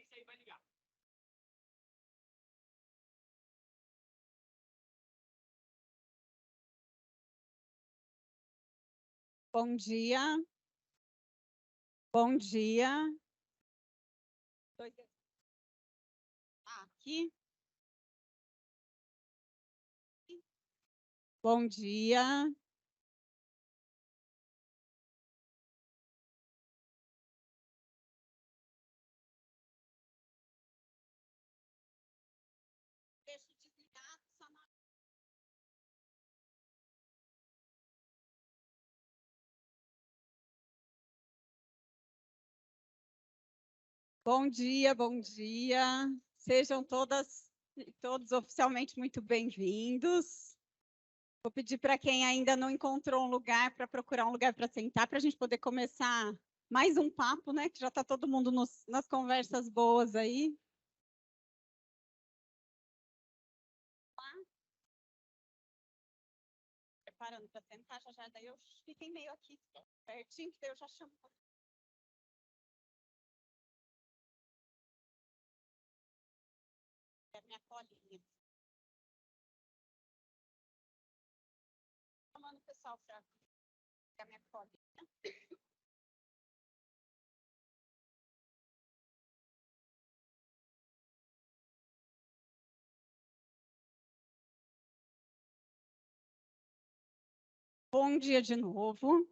esse aí vai ligar. Bom dia. Bom dia. Aqui. Bom dia. Deixa eu desligar. Bom dia, bom dia. Sejam todas e todos oficialmente muito bem-vindos. Vou pedir para quem ainda não encontrou um lugar, para procurar um lugar para sentar, para a gente poder começar mais um papo, né? Que já está todo mundo nas conversas boas aí. Preparando para sentar, já, daí eu fiquei meio aqui, pertinho, que daí eu já chamo. É a minha colinha. Chamando o pessoal para a minha colinha. Bom dia de novo.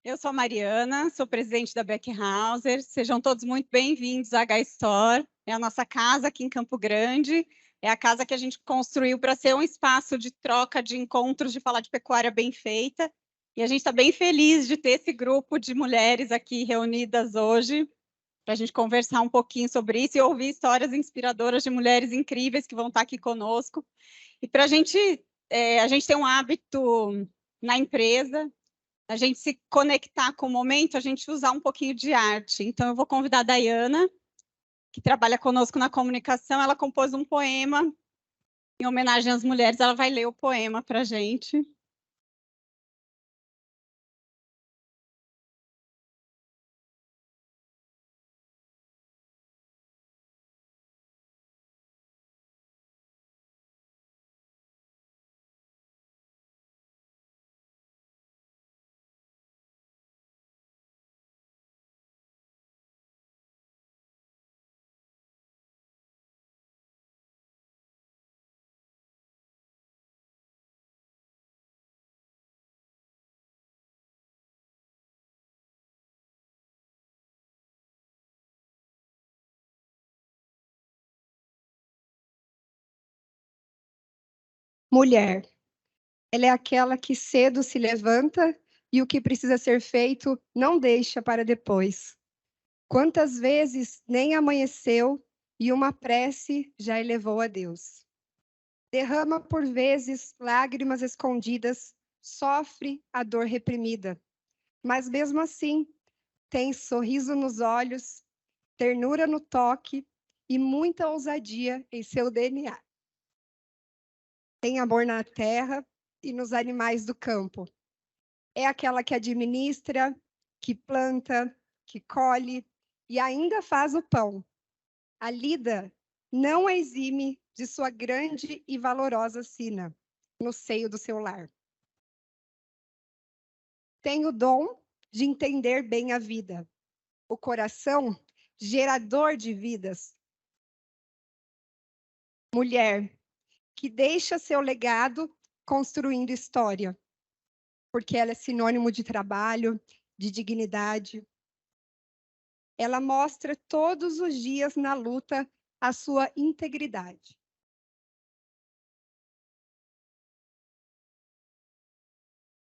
Eu sou a Mariana, sou presidente da Beckhauser. Sejam todos muito bem-vindos à H-Store. É a nossa casa aqui em Campo Grande. É a casa que a gente construiu para ser um espaço de troca, de encontros, de falar de pecuária bem feita. E a gente está bem feliz de ter esse grupo de mulheres aqui reunidas hoje, para a gente conversar um pouquinho sobre isso e ouvir histórias inspiradoras de mulheres incríveis que vão estar aqui conosco. E para a gente tem um hábito na empresa, a gente se conectar com o momento, a gente usar um pouquinho de arte. Então, eu vou convidar a Dayana, que trabalha conosco na comunicação. Ela compôs um poema em homenagem às mulheres. Ela vai ler o poema para a gente. Mulher, ela é aquela que cedo se levanta e o que precisa ser feito não deixa para depois. Quantas vezes nem amanheceu e uma prece já elevou a Deus. Derrama por vezes lágrimas escondidas, sofre a dor reprimida, mas mesmo assim tem sorriso nos olhos, ternura no toque e muita ousadia em seu DNA. Tem amor na terra e nos animais do campo. É aquela que administra, que planta, que colhe e ainda faz o pão. A lida não a exime de sua grande e valorosa sina no seio do seu lar. Tem o dom de entender bem a vida, o coração gerador de vidas. Mulher que deixa seu legado construindo história, porque ela é sinônimo de trabalho, de dignidade. Ela mostra todos os dias na luta a sua integridade.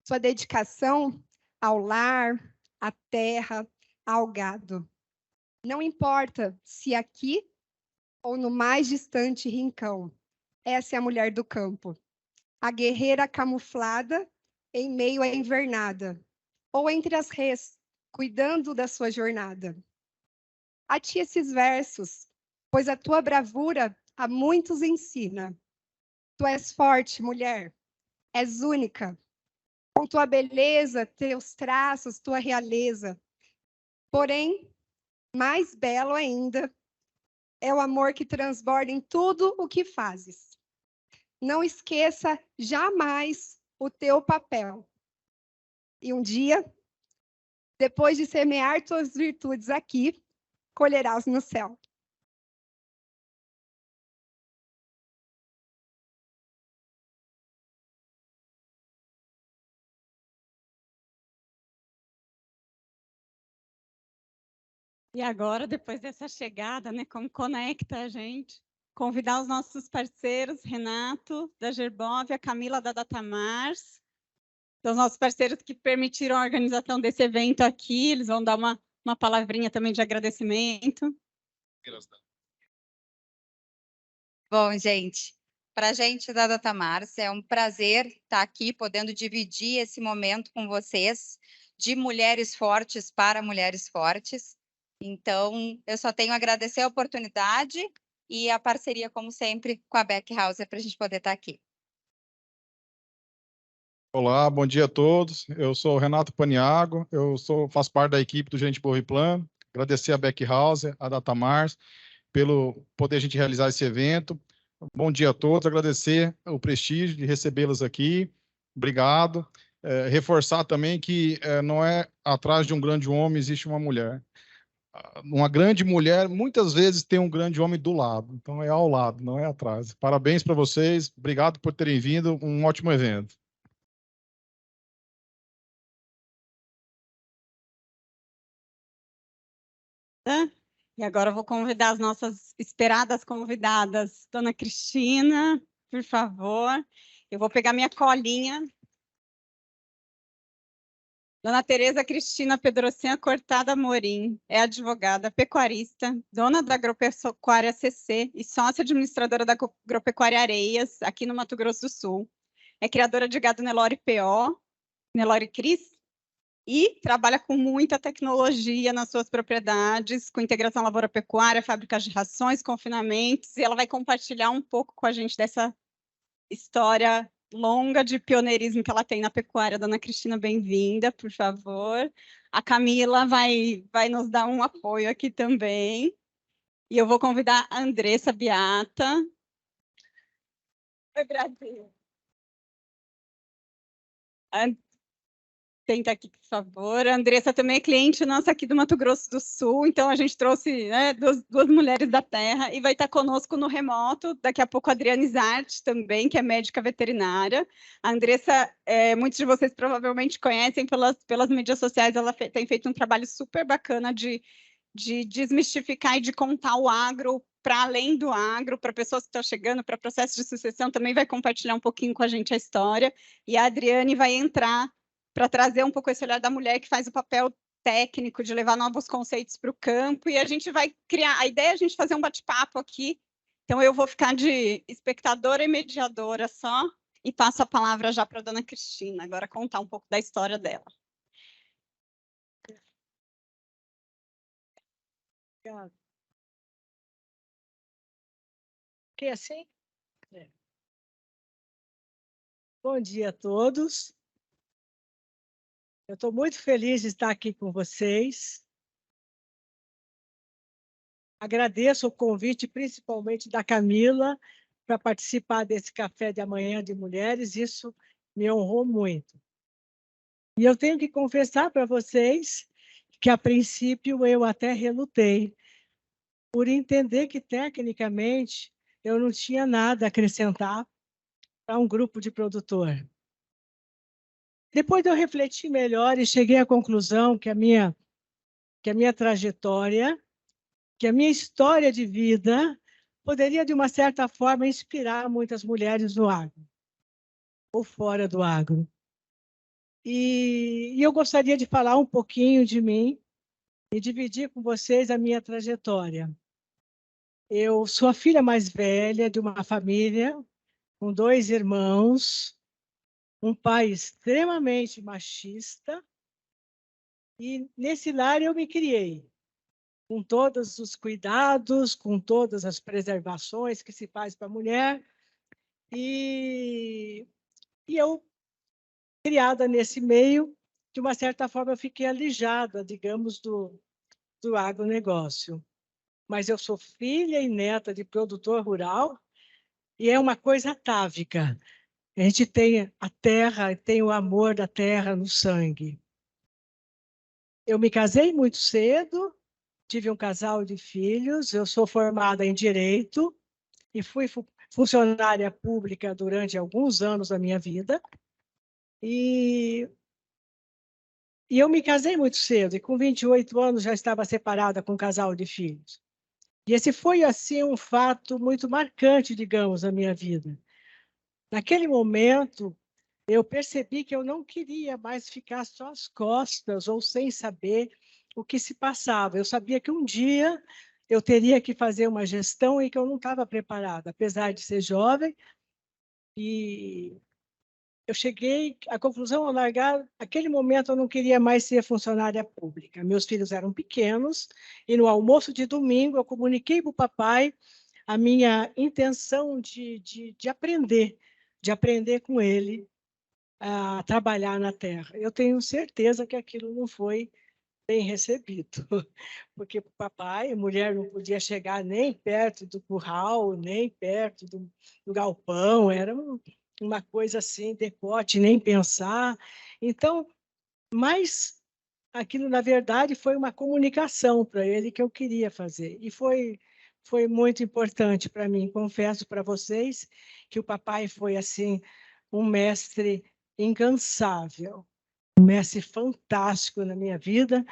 Sua dedicação ao lar, à terra, ao gado. Não importa se aqui ou no mais distante rincão. Essa é a mulher do campo. A guerreira camuflada em meio à invernada. Ou entre as rês, cuidando da sua jornada. A ti esses versos, pois a tua bravura a muitos ensina. Tu és forte, mulher, és única. Com tua beleza, teus traços, tua realeza. Porém, mais belo ainda, é o amor que transborda em tudo o que fazes. Não esqueça jamais o teu papel. E um dia, depois de semear tuas virtudes aqui, colherás no céu. E agora, depois dessa chegada, né, como conecta a gente, convidar os nossos parceiros, Renato, da Gerbóvia, Camila, da Datamars, os nossos parceiros que permitiram a organização desse evento aqui, eles vão dar uma palavrinha também de agradecimento. Bom, gente, para a gente da Datamars, é um prazer estar aqui podendo dividir esse momento com vocês de mulheres fortes para mulheres fortes. Então, eu só tenho a agradecer a oportunidade e a parceria, como sempre, com a Beck Hauser para a gente poder estar aqui. Olá, bom dia a todos. Eu sou o Renato Paniago, faço parte da equipe do Gerente Borriplan. Agradecer a Beck Hauser, a Datamars, pelo poder a gente realizar esse evento. Bom dia a todos, agradecer o prestígio de recebê-los aqui. Obrigado. Reforçar também que não é atrás de um grande homem existe uma mulher. Uma grande mulher, muitas vezes, tem um grande homem do lado. Então, é ao lado, não é atrás. Parabéns para vocês. Obrigado por terem vindo. Um ótimo evento. E agora eu vou convidar as nossas esperadas convidadas. Dona Cristina, por favor. Eu vou pegar minha colinha. Dona Tereza Cristina Pedrocinha Cortada Amorim é advogada, pecuarista, dona da Agropecuária CC e sócia administradora da Agropecuária Areias, aqui no Mato Grosso do Sul. É criadora de gado Nelore PO, Nelore Cris, e trabalha com muita tecnologia nas suas propriedades, com integração lavoura-pecuária, fábricas de rações, confinamentos, e ela vai compartilhar um pouco com a gente dessa história longa de pioneirismo que ela tem na pecuária. Dona Cristina, bem-vinda, por favor. A Camila vai nos dar um apoio aqui também. E eu vou convidar a Andressa Beata. Oi, Brasil. Tenta aqui, por favor. A Andressa também é cliente nossa aqui do Mato Grosso do Sul, então a gente trouxe, né, duas mulheres da terra, e vai estar conosco no remoto, daqui a pouco a Adriane Zart também, que é médica veterinária. A Andressa, muitos de vocês provavelmente conhecem pelas mídias sociais, ela tem feito um trabalho super bacana de desmistificar e de contar o agro para além do agro, para pessoas que estão chegando, para processo de sucessão, também vai compartilhar um pouquinho com a gente a história, e a Adriane vai entrar para trazer um pouco esse olhar da mulher que faz o papel técnico de levar novos conceitos para o campo, e a gente vai criar, a ideia é a gente fazer um bate-papo aqui, então eu vou ficar de espectadora e mediadora só, e passo a palavra já para a dona Cristina, agora contar um pouco da história dela. Obrigada. Ok, assim? Bom dia a todos. Eu estou muito feliz de estar aqui com vocês. Agradeço o convite, principalmente da Camila, para participar desse café de amanhã de mulheres. Isso me honrou muito. E eu tenho que confessar para vocês que, a princípio, eu até relutei, por entender que, tecnicamente, eu não tinha nada a acrescentar para um grupo de produtor. Depois eu refleti melhor e cheguei à conclusão que a minha trajetória, que a minha história de vida poderia, de uma certa forma, inspirar muitas mulheres no agro, ou fora do agro. E eu gostaria de falar um pouquinho de mim e dividir com vocês a minha trajetória. Eu sou a filha mais velha de uma família com 2 irmãos, um pai extremamente machista, e nesse lar eu me criei, com todos os cuidados, com todas as preservações que se faz para a mulher, e eu, criada nesse meio, de uma certa forma eu fiquei alijada, digamos, do agronegócio. mas eu sou filha e neta de produtor rural e é uma coisa atávica. A gente tem a terra, tem o amor da terra no sangue. Eu me casei muito cedo, tive um casal de filhos, eu sou formada em Direito e fui funcionária pública durante alguns anos da minha vida. E eu me casei muito cedo, e com 28 anos já estava separada com um casal de filhos. E esse foi, assim, um fato muito marcante, digamos, na minha vida. Naquele momento, eu percebi que eu não queria mais ficar só às costas ou sem saber o que se passava. Eu sabia que um dia eu teria que fazer uma gestão e que eu não estava preparada, apesar de ser jovem. E eu cheguei à conclusão, ao largar, naquele momento eu não queria mais ser funcionária pública. Meus filhos eram pequenos e no almoço de domingo eu comuniquei para o papai a minha intenção de aprender com ele a trabalhar na terra. Eu tenho certeza que aquilo não foi bem recebido, porque o papai, a mulher não podia chegar nem perto do curral, nem perto do galpão, era uma coisa assim, decote, nem pensar. Então, mas aquilo, na verdade, foi uma comunicação para ele que eu queria fazer. E foi muito importante para mim. Confesso para vocês que o papai foi, assim, um mestre incansável, um mestre fantástico na minha vida,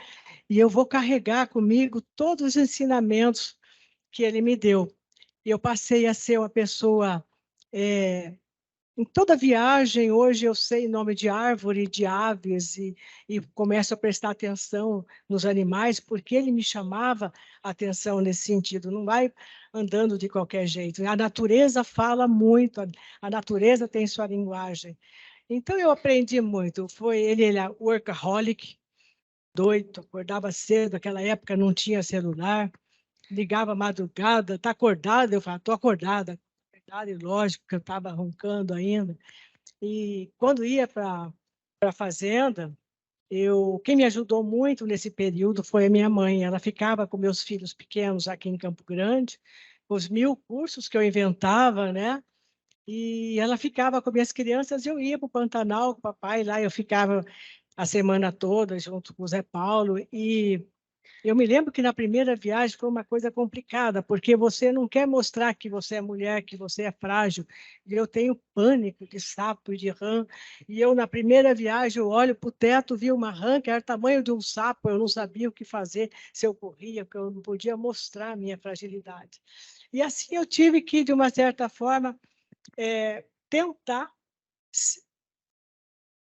e eu vou carregar comigo todos os ensinamentos que ele me deu. E eu passei a ser uma pessoa... em toda viagem, hoje eu sei nome de árvore, de aves, e começo a prestar atenção nos animais, porque ele me chamava a atenção nesse sentido. Não vai andando de qualquer jeito. A natureza fala muito, a natureza tem sua linguagem. Então, eu aprendi muito. Ele era workaholic, doido, acordava cedo, naquela época não tinha celular, ligava à madrugada, está acordada? Eu falava, estou acordada. E lógico que eu estava roncando ainda. E quando ia para a fazenda, quem me ajudou muito nesse período foi a minha mãe. Ela ficava com meus filhos pequenos aqui em Campo Grande, os 1000 cursos que eu inventava, né? E ela ficava com minhas crianças, eu ia para o Pantanal com o papai, lá eu ficava a semana toda junto com o Zé Paulo, e eu me lembro que na primeira viagem foi uma coisa complicada, porque você não quer mostrar que você é mulher, que você é frágil. E eu tenho pânico de sapo e de rã. E eu, na primeira viagem, eu olho para o teto, vi uma rã que era o tamanho de um sapo, eu não sabia o que fazer, se eu corria, porque eu não podia mostrar a minha fragilidade. E assim eu tive que, de uma certa forma, tentar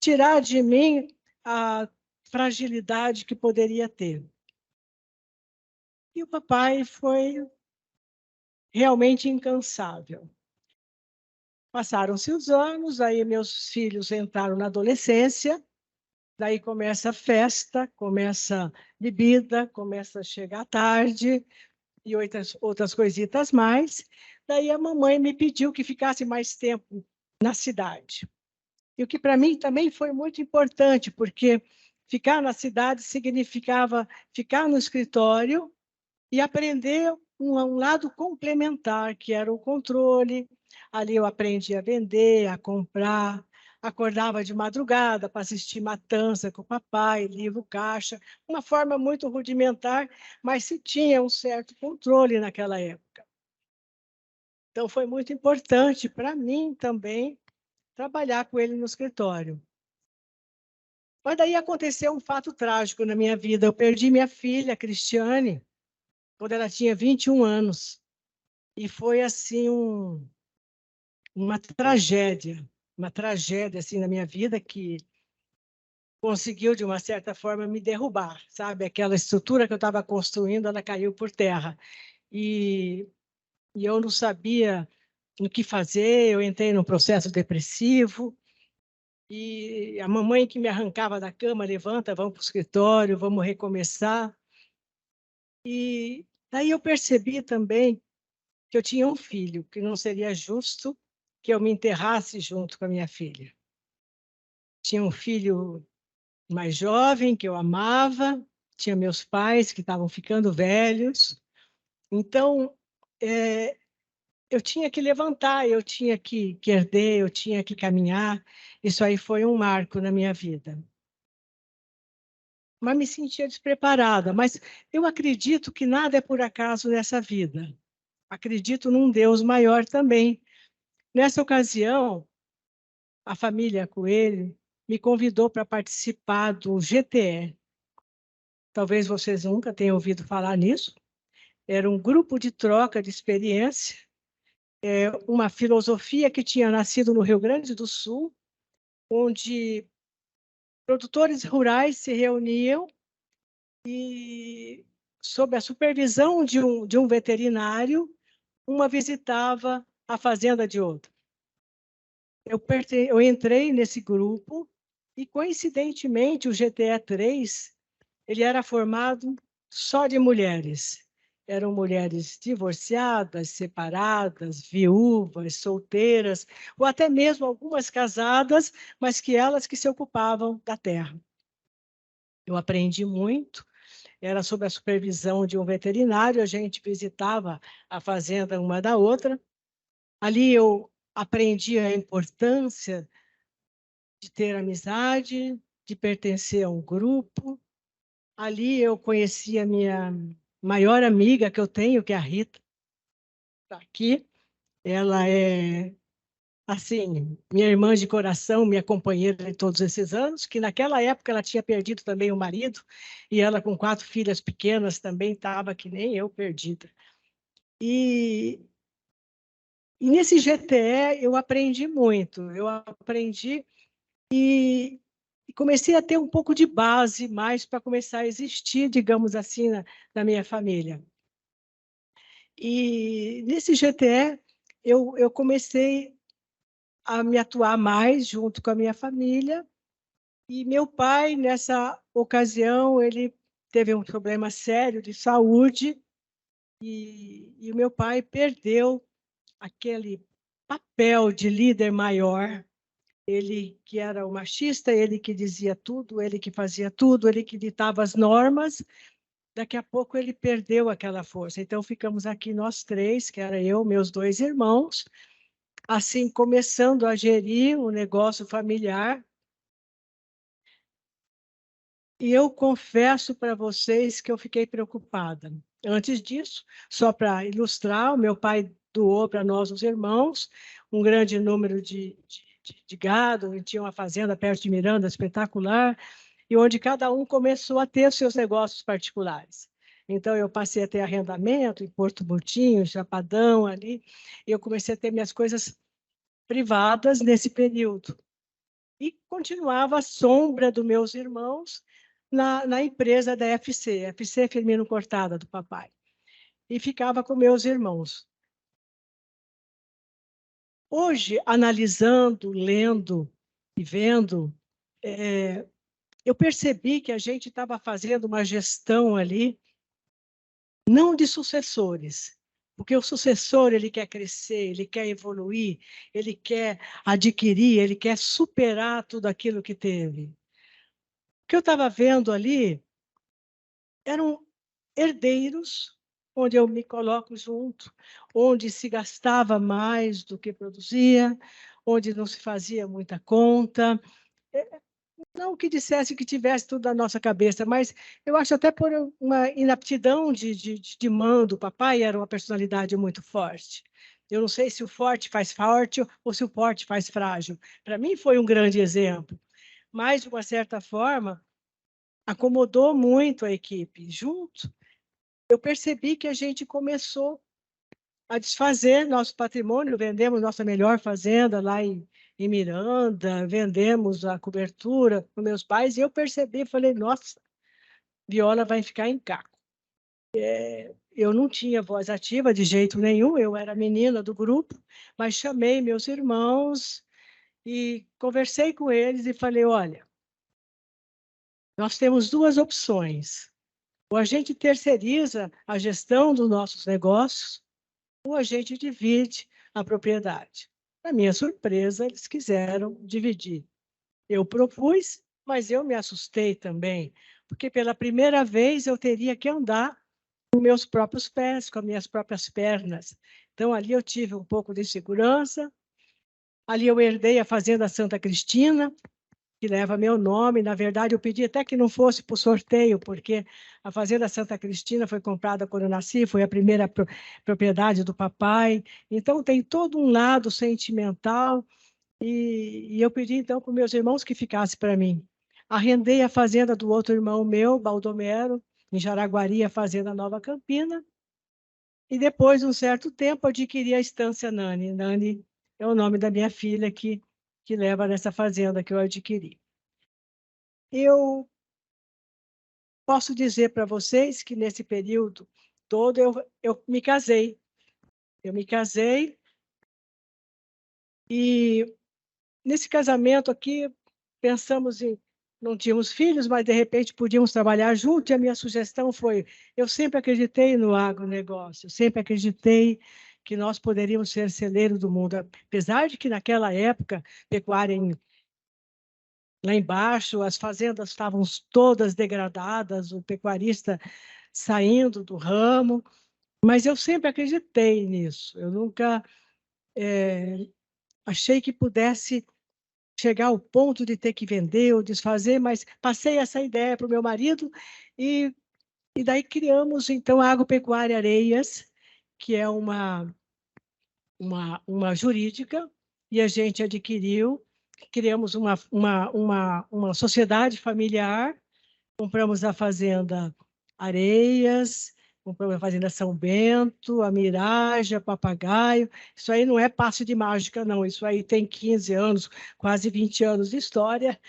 tirar de mim a fragilidade que poderia ter. E o papai foi realmente incansável. Passaram-se os anos, aí meus filhos entraram na adolescência, daí começa a festa, começa bebida, começa a chegar tarde e outras coisitas mais. Daí a mamãe me pediu que ficasse mais tempo na cidade. E o que para mim também foi muito importante, porque ficar na cidade significava ficar no escritório e aprender um lado complementar, que era o controle. Ali eu aprendi a vender, a comprar, acordava de madrugada para assistir Matança com o papai, livro caixa, uma forma muito rudimentar, mas se tinha um certo controle naquela época. Então, foi muito importante para mim também trabalhar com ele no escritório. Mas daí aconteceu um fato trágico na minha vida. Eu perdi minha filha, Cristiane, quando ela tinha 21 anos. E foi, assim, uma tragédia assim, na minha vida que conseguiu, de uma certa forma, me derrubar, sabe? Aquela estrutura que eu estava construindo, ela caiu por terra. E eu não sabia o que fazer, eu entrei num processo depressivo, e a mamãe que me arrancava da cama, levanta, vamos para o escritório, vamos recomeçar. E daí eu percebi também que eu tinha um filho, que não seria justo que eu me enterrasse junto com a minha filha. Tinha um filho mais jovem, que eu amava, tinha meus pais que estavam ficando velhos, Então, eu tinha que levantar, eu tinha que erguer, eu tinha que caminhar. Isso aí foi um marco na minha vida. Mas me sentia despreparada. Mas eu acredito que nada é por acaso nessa vida. Acredito num Deus maior também. Nessa ocasião, a família Coelho me convidou para participar do GTE. Talvez vocês nunca tenham ouvido falar nisso. Era um grupo de troca de experiência, uma filosofia que tinha nascido no Rio Grande do Sul, onde produtores rurais se reuniam e, sob a supervisão de um veterinário, uma visitava a fazenda de outra. Eu entrei nesse grupo e, coincidentemente, o GTE 3 ele era formado só de mulheres. Eram mulheres divorciadas, separadas, viúvas, solteiras, ou até mesmo algumas casadas, mas que elas que se ocupavam da terra. Eu aprendi muito, era sob a supervisão de um veterinário, a gente visitava a fazenda uma da outra. Ali eu aprendi a importância de ter amizade, de pertencer a um grupo. Ali eu conheci a minha maior amiga que eu tenho, que é a Rita. Está aqui. Ela é, assim, minha irmã de coração, minha companheira em todos esses anos, que naquela época ela tinha perdido também o marido, e ela com 4 filhas pequenas também estava que nem eu, perdida. E nesse GTE eu aprendi muito. Eu aprendi e comecei a ter um pouco de base mais para começar a existir, digamos assim, na minha família. E nesse GTE eu comecei a me atuar mais junto com a minha família. E meu pai, nessa ocasião, ele teve um problema sério de saúde e o meu pai perdeu aquele papel de líder maior. Ele que era o machista, ele que dizia tudo, ele que fazia tudo, ele que ditava as normas. Daqui a pouco ele perdeu aquela força. Então ficamos aqui nós 3, que era eu, meus 2 irmãos, assim começando a gerir o negócio familiar. E eu confesso para vocês que eu fiquei preocupada. Antes disso, só para ilustrar, o meu pai doou para nós, os irmãos, um grande número de gado. Ele tinha uma fazenda perto de Miranda, espetacular, e onde cada um começou a ter seus negócios particulares. Então, eu passei a ter arrendamento em Porto Murtinho, Chapadão, ali, e eu comecei a ter minhas coisas privadas nesse período. E continuava à sombra dos meus irmãos na empresa da FC Firmino Cortada, do papai. E ficava com meus irmãos. Hoje, analisando, lendo e vendo, eu percebi que a gente estava fazendo uma gestão ali, não de sucessores, porque o sucessor ele quer crescer, ele quer evoluir, ele quer adquirir, ele quer superar tudo aquilo que teve. O que eu estava vendo ali eram herdeiros, onde eu me coloco junto, onde se gastava mais do que produzia, onde não se fazia muita conta. Não que dissesse que tivesse tudo na nossa cabeça, mas eu acho até por uma inaptidão de mando. O papai era uma personalidade muito forte. Eu não sei se o forte faz forte ou se o forte faz frágil. Para mim foi um grande exemplo. Mas, de uma certa forma, acomodou muito a equipe. Junto, eu percebi que a gente começou a desfazer nosso patrimônio. Vendemos nossa melhor fazenda lá em Miranda, vendemos a cobertura para meus pais, e eu percebi, falei, nossa, Viola vai ficar em caco. Eu não tinha voz ativa de jeito nenhum, eu era menina do grupo, mas chamei meus irmãos e conversei com eles e falei, olha, nós temos 2 opções. Ou a gente terceiriza a gestão dos nossos negócios, ou a gente divide a propriedade. Para minha surpresa, eles quiseram dividir. Eu propus, mas eu me assustei também, porque pela primeira vez eu teria que andar com meus próprios pés, com as minhas próprias pernas. Então, ali eu tive um pouco de segurança. Ali eu herdei a Fazenda Santa Cristina, que leva meu nome. Na verdade, eu pedi até que não fosse por sorteio, porque a Fazenda Santa Cristina foi comprada quando eu nasci, foi a primeira propriedade do papai. Então, tem todo um lado sentimental. E eu pedi, então, para os meus irmãos que ficasse para mim. Arrendei a fazenda do outro irmão meu, Baldomero, em Jaraguari, a Fazenda Nova Campina. E depois de um certo tempo, adquiri a Estância Nani. Nani é o nome da minha filha que leva nessa fazenda que eu adquiri. Eu posso dizer para vocês que nesse período todo eu me casei. Eu me casei e nesse casamento aqui pensamos em não tínhamos filhos, mas de repente podíamos trabalhar juntos. E a minha sugestão foi: eu sempre acreditei no agronegócio, sempre acreditei que nós poderíamos ser celeiro do mundo, apesar de que naquela época pecuária lá embaixo, as fazendas estavam todas degradadas, o pecuarista saindo do ramo, mas eu sempre acreditei nisso. Eu nunca achei que pudesse chegar ao ponto de ter que vender ou desfazer, mas passei essa ideia para o meu marido e daí criamos, então, a Agropecuária Areias, que é uma jurídica, e a gente adquiriu, criamos uma sociedade familiar, compramos a Fazenda Areias, compramos a Fazenda São Bento, a Miragem, a Papagaio. Isso aí não é passe de mágica, não. Isso aí tem 15 anos, quase 20 anos de história.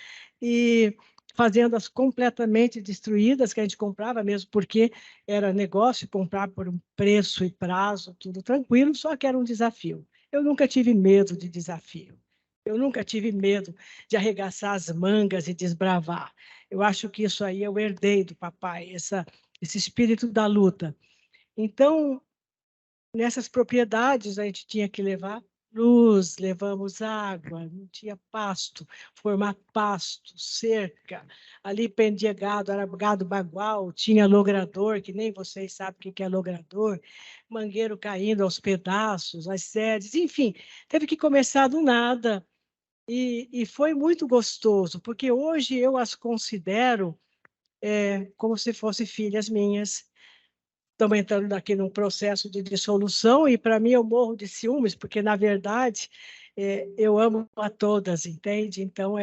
E fazendas completamente destruídas, que a gente comprava mesmo porque era negócio comprar por um preço e prazo, tudo tranquilo, só que era um desafio. Eu nunca tive medo de desafio. Eu nunca tive medo de arregaçar as mangas e desbravar. Eu acho que isso aí eu herdei do papai, esse espírito da luta. Então, nessas propriedades, a gente tinha que levar luz, levamos água, não tinha pasto, formar pasto, cerca. Ali pendia gado, era gado bagual, tinha logrador, que nem vocês sabem o que é logrador, mangueiro caindo aos pedaços, as sedes, enfim, teve que começar do nada. E foi muito gostoso, porque hoje eu as considero como se fossem filhas minhas. Estamos entrando aqui num processo de dissolução e, para mim, eu morro de ciúmes, porque, na verdade, eu amo a todas, entende? Então,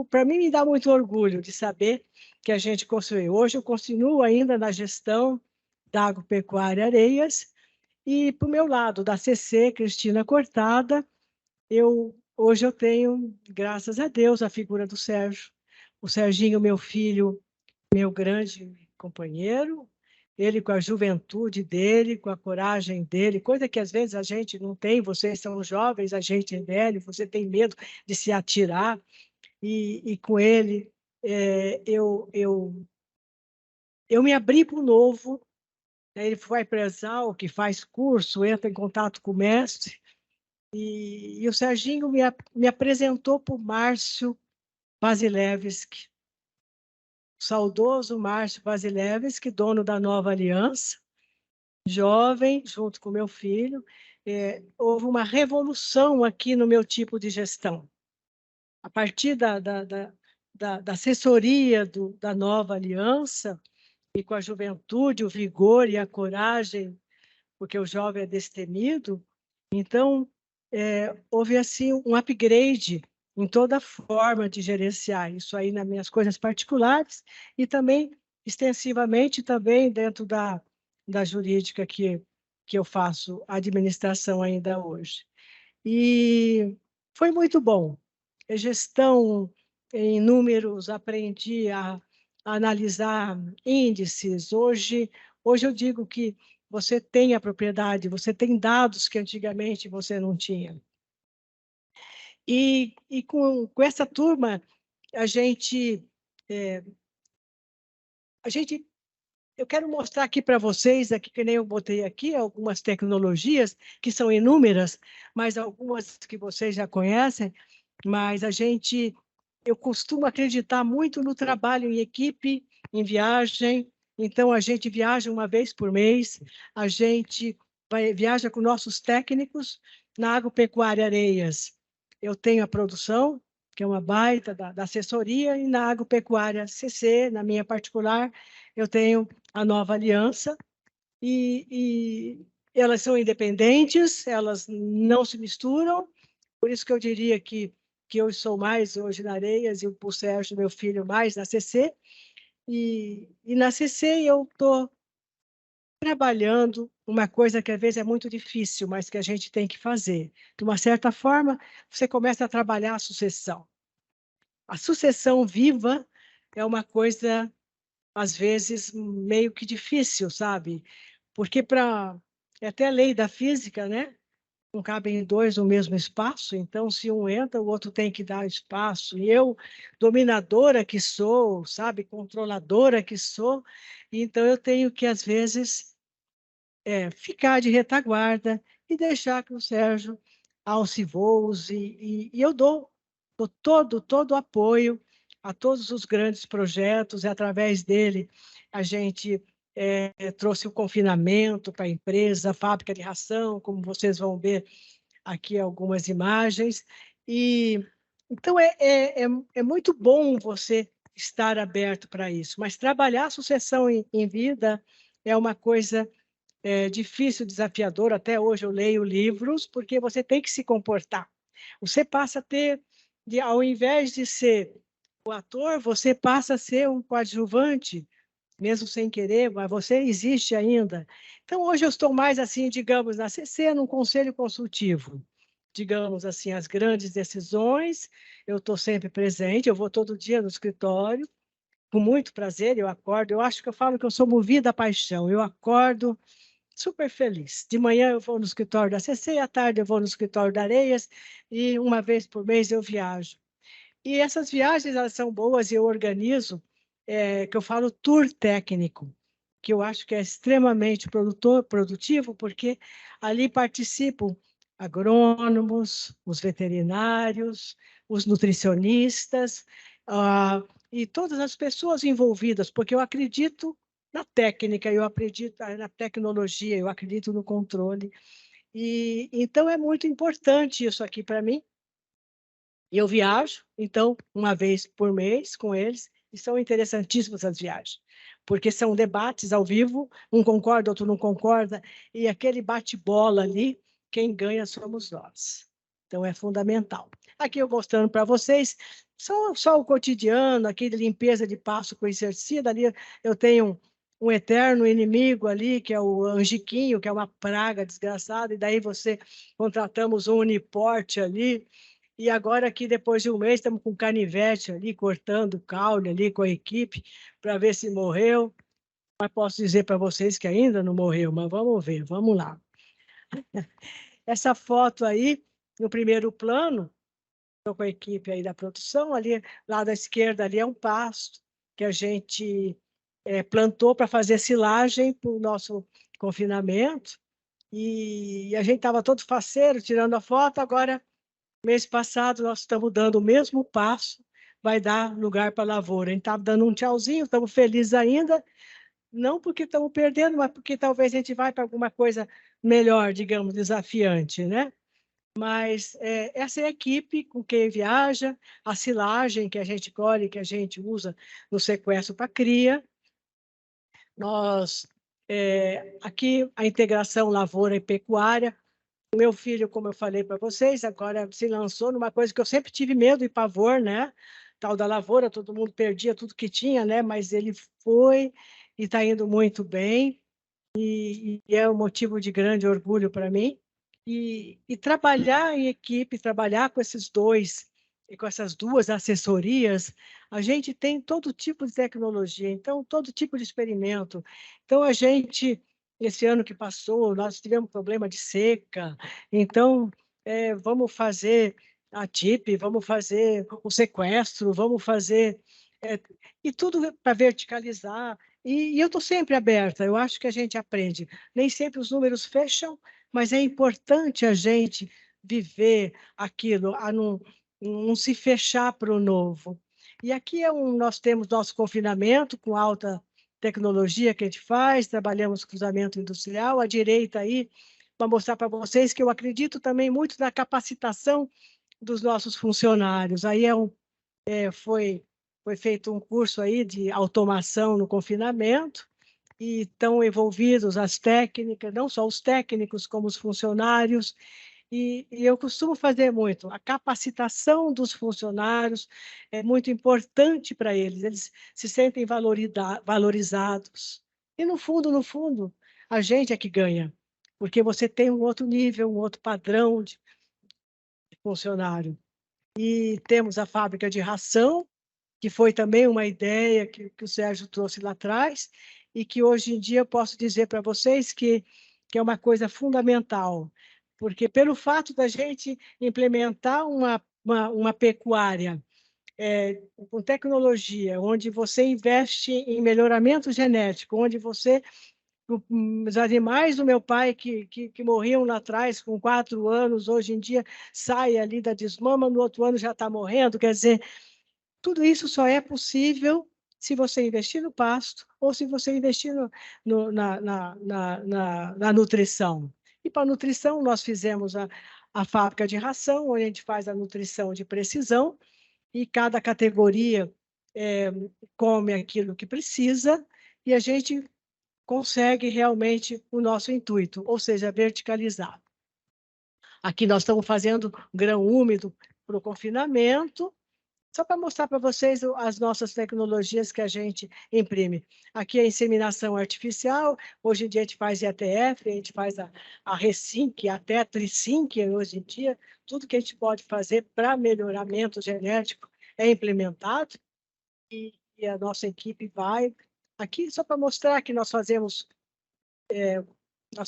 para mim, me dá muito orgulho de saber que a gente construiu. Hoje eu continuo ainda na gestão da Agropecuária Areias e, para o meu lado, da CC, Cristina Cortada, hoje eu tenho, graças a Deus, a figura do Sérgio. O Serginho, meu filho, meu grande companheiro, ele com a juventude dele, com a coragem dele, coisa que às vezes a gente não tem, vocês são jovens, a gente é velho, você tem medo de se atirar, e com ele eu me abri para o novo, né? Ele vai para a Exal, que faz curso, entra em contato com o mestre, e o Serginho me apresentou para o Márcio Vasilevski, saudoso Márcio Vasilevski, dono da Nova Aliança, jovem, junto com meu filho. Houve uma revolução aqui no meu tipo de gestão. A partir da assessoria da Nova Aliança, e com a juventude, o vigor e a coragem, porque o jovem é destemido, então, houve assim um upgrade em toda a forma de gerenciar isso aí nas minhas coisas particulares e também extensivamente também dentro da jurídica que eu faço administração ainda hoje. E foi muito bom. A gestão em números, aprendi a analisar índices. Hoje eu digo que você tem a propriedade, você tem dados que antigamente você não tinha. E com essa turma, eu quero mostrar aqui para vocês, aqui, que nem eu botei aqui, algumas tecnologias que são inúmeras, mas algumas que vocês já conhecem, mas eu costumo acreditar muito no trabalho em equipe, em viagem, Então, a gente viaja uma vez por mês, a gente viaja com nossos técnicos na Agropecuária Areias. Eu tenho a produção, que é uma baita da assessoria, e na Agropecuária CC, na minha particular, eu tenho a Nova Aliança, e elas são independentes, elas não se misturam, por isso que eu diria que eu sou mais hoje na Areias e o Sérgio, meu filho, mais na CC, e na CC eu estou trabalhando uma coisa que às vezes é muito difícil, mas que a gente tem que fazer. De uma certa forma, você começa a trabalhar a sucessão. A sucessão viva é uma coisa, às vezes, meio que difícil, sabe? Porque é até a lei da física, né? Não cabem dois no mesmo espaço, então, se um entra, o outro tem que dar espaço. E eu, dominadora que sou, sabe, controladora que sou, então eu tenho que, às vezes, ficar de retaguarda e deixar que o Sérgio alce voos, e eu dou todo o apoio a todos os grandes projetos, e através dele a gente trouxe o confinamento para a empresa, a fábrica de ração, como vocês vão ver aqui algumas imagens. E então é muito bom você estar aberto para isso, mas trabalhar a sucessão em vida é uma coisa difícil, desafiador. Até hoje eu leio livros, porque você tem que se comportar. Você passa a ter, ao invés de ser o ator, você passa a ser um coadjuvante, mesmo sem querer, mas você existe ainda. Então, hoje eu estou mais, assim, digamos, na CC, num conselho consultivo. Digamos assim, as grandes decisões, eu estou sempre presente, eu vou todo dia no escritório, com muito prazer, eu acordo, eu acho que eu falo que eu sou movida à paixão, eu acordo super feliz. De manhã eu vou no escritório da CC, à tarde eu vou no escritório da Areias, e uma vez por mês eu viajo. E essas viagens, elas são boas, e eu organizo, que eu falo tour técnico, que eu acho que é extremamente produtivo, porque ali participam agrônomos, os veterinários, os nutricionistas, e todas as pessoas envolvidas, porque eu acredito na técnica, eu acredito na tecnologia, eu acredito no controle. E então é muito importante isso aqui para mim. Eu viajo, então, uma vez por mês com eles, e são interessantíssimas as viagens, porque são debates ao vivo, um concorda, outro não concorda, e aquele bate-bola ali, quem ganha somos nós. Então, é fundamental. Aqui eu mostrando para vocês só o cotidiano, aqui de limpeza de pasto com inseticida. Ali eu tenho um eterno inimigo ali, que é o angiquinho, que é uma praga desgraçada, e daí contratamos um uniporte ali, e agora aqui, depois de um mês, estamos com canivete ali, cortando o caule ali com a equipe, para ver se morreu. Mas posso dizer para vocês que ainda não morreu, mas vamos ver, vamos lá. Essa foto aí, no primeiro plano, estou com a equipe aí da produção, ali, lado à esquerda, ali é um pasto que a gente plantou para fazer silagem para o nosso confinamento, e a gente estava todo faceiro, tirando a foto. Agora, mês passado, nós estamos dando o mesmo passo, vai dar lugar para a lavoura. A gente está dando um tchauzinho, estamos felizes ainda, não porque estamos perdendo, mas porque talvez a gente vai para alguma coisa melhor, digamos, desafiante, né? Mas essa é a equipe com quem viaja, a silagem que a gente colhe, que a gente usa no sequestro para cria. Nós, aqui, a integração lavoura e pecuária. O meu filho, como eu falei para vocês, agora se lançou numa coisa que eu sempre tive medo e pavor, né? Tal da lavoura, todo mundo perdia tudo que tinha, né? Mas ele foi e está indo muito bem, e é um motivo de grande orgulho para mim. E trabalhar em equipe, trabalhar com esses dois e com essas duas assessorias, a gente tem todo tipo de tecnologia, então, todo tipo de experimento. Então, a gente, esse ano que passou, nós tivemos problema de seca, então, vamos fazer a TIP, vamos fazer o sequestro, vamos fazer... e tudo para verticalizar. E eu estou sempre aberta, eu acho que a gente aprende. Nem sempre os números fecham, mas é importante a gente viver aquilo, a não se fechar para o novo. E aqui nós temos nosso confinamento com alta tecnologia que a gente faz, trabalhamos cruzamento industrial, à direita aí, para mostrar para vocês que eu acredito também muito na capacitação dos nossos funcionários. Aí foi feito um curso aí de automação no confinamento, e estão envolvidos as técnicas, não só os técnicos, como os funcionários, e eu costumo fazer muito. A capacitação dos funcionários é muito importante para eles se sentem valorizados. E, no fundo, a gente é que ganha, porque você tem um outro nível, um outro padrão de funcionário. E temos a fábrica de ração, que foi também uma ideia que o Sérgio trouxe lá atrás, e que hoje em dia eu posso dizer para vocês que é uma coisa fundamental, porque pelo fato da gente implementar uma pecuária com tecnologia, onde você investe em melhoramento genético, onde você os animais do meu pai que morriam lá atrás com 4 anos, hoje em dia sai ali da desmama, no outro ano já está morrendo, quer dizer, tudo isso só é possível se você investir no pasto ou se você investir na nutrição. E para a nutrição, nós fizemos a fábrica de ração, onde a gente faz a nutrição de precisão, e cada categoria come aquilo que precisa, e a gente consegue realmente o nosso intuito, ou seja, verticalizar. Aqui nós estamos fazendo grão úmido para o confinamento, só para mostrar para vocês as nossas tecnologias que a gente imprime. Aqui é a inseminação artificial, hoje em dia a gente faz IATF, a gente faz a Resync, até Trisync, hoje em dia, tudo que a gente pode fazer para melhoramento genético é implementado, e a nossa equipe vai. Aqui, só para mostrar que nós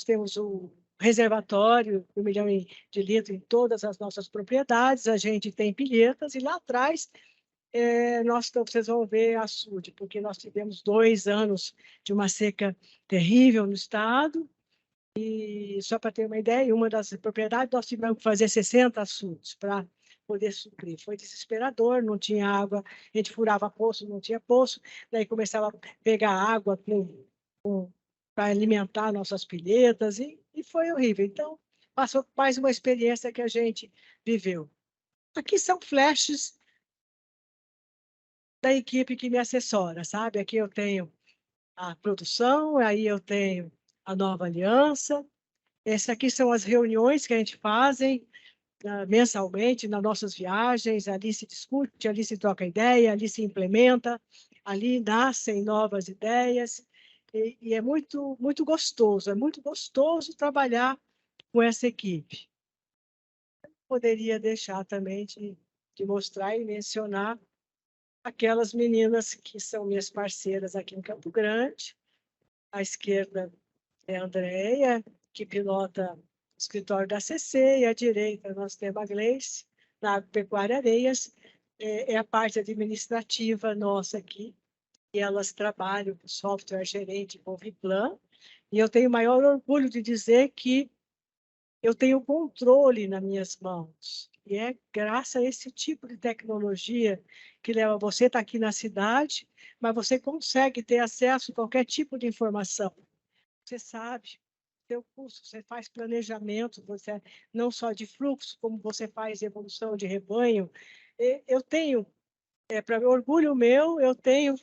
temos o reservatório, 1 milhão de litros em todas as nossas propriedades, a gente tem pilhetas, e lá atrás vocês vão ver açude, porque nós tivemos 2 anos de uma seca terrível no estado, e só para ter uma ideia, em uma das propriedades nós tivemos que fazer 60 açudes para poder suprir. Foi desesperador, não tinha água, a gente furava poço, não tinha poço, daí começava a pegar água para alimentar nossas pilhetas, e foi horrível. Então, passou mais uma experiência que a gente viveu. Aqui são flashes da equipe que me assessora, sabe? Aqui eu tenho a produção, aí eu tenho a Nova Aliança. Essas aqui são as reuniões que a gente faz mensalmente nas nossas viagens. Ali se discute, ali se troca ideia, ali se implementa, ali nascem novas ideias. E é muito, muito gostoso trabalhar com essa equipe. Poderia deixar também de mostrar e mencionar aquelas meninas que são minhas parceiras aqui em Campo Grande. À esquerda é a Andréia, que pilota o escritório da CC, e à direita nós temos a Gleice, na Agropecuária Areias, é a parte administrativa nossa aqui, e elas trabalham com software gerente Moviplan, e eu tenho o maior orgulho de dizer que eu tenho controle nas minhas mãos. E é graças a esse tipo de tecnologia que leva você a estar aqui na cidade, mas você consegue ter acesso a qualquer tipo de informação. Você sabe, seu curso, você faz planejamento, você não só de fluxo, como você faz evolução de rebanho. Eu tenho, para orgulho meu, eu tenho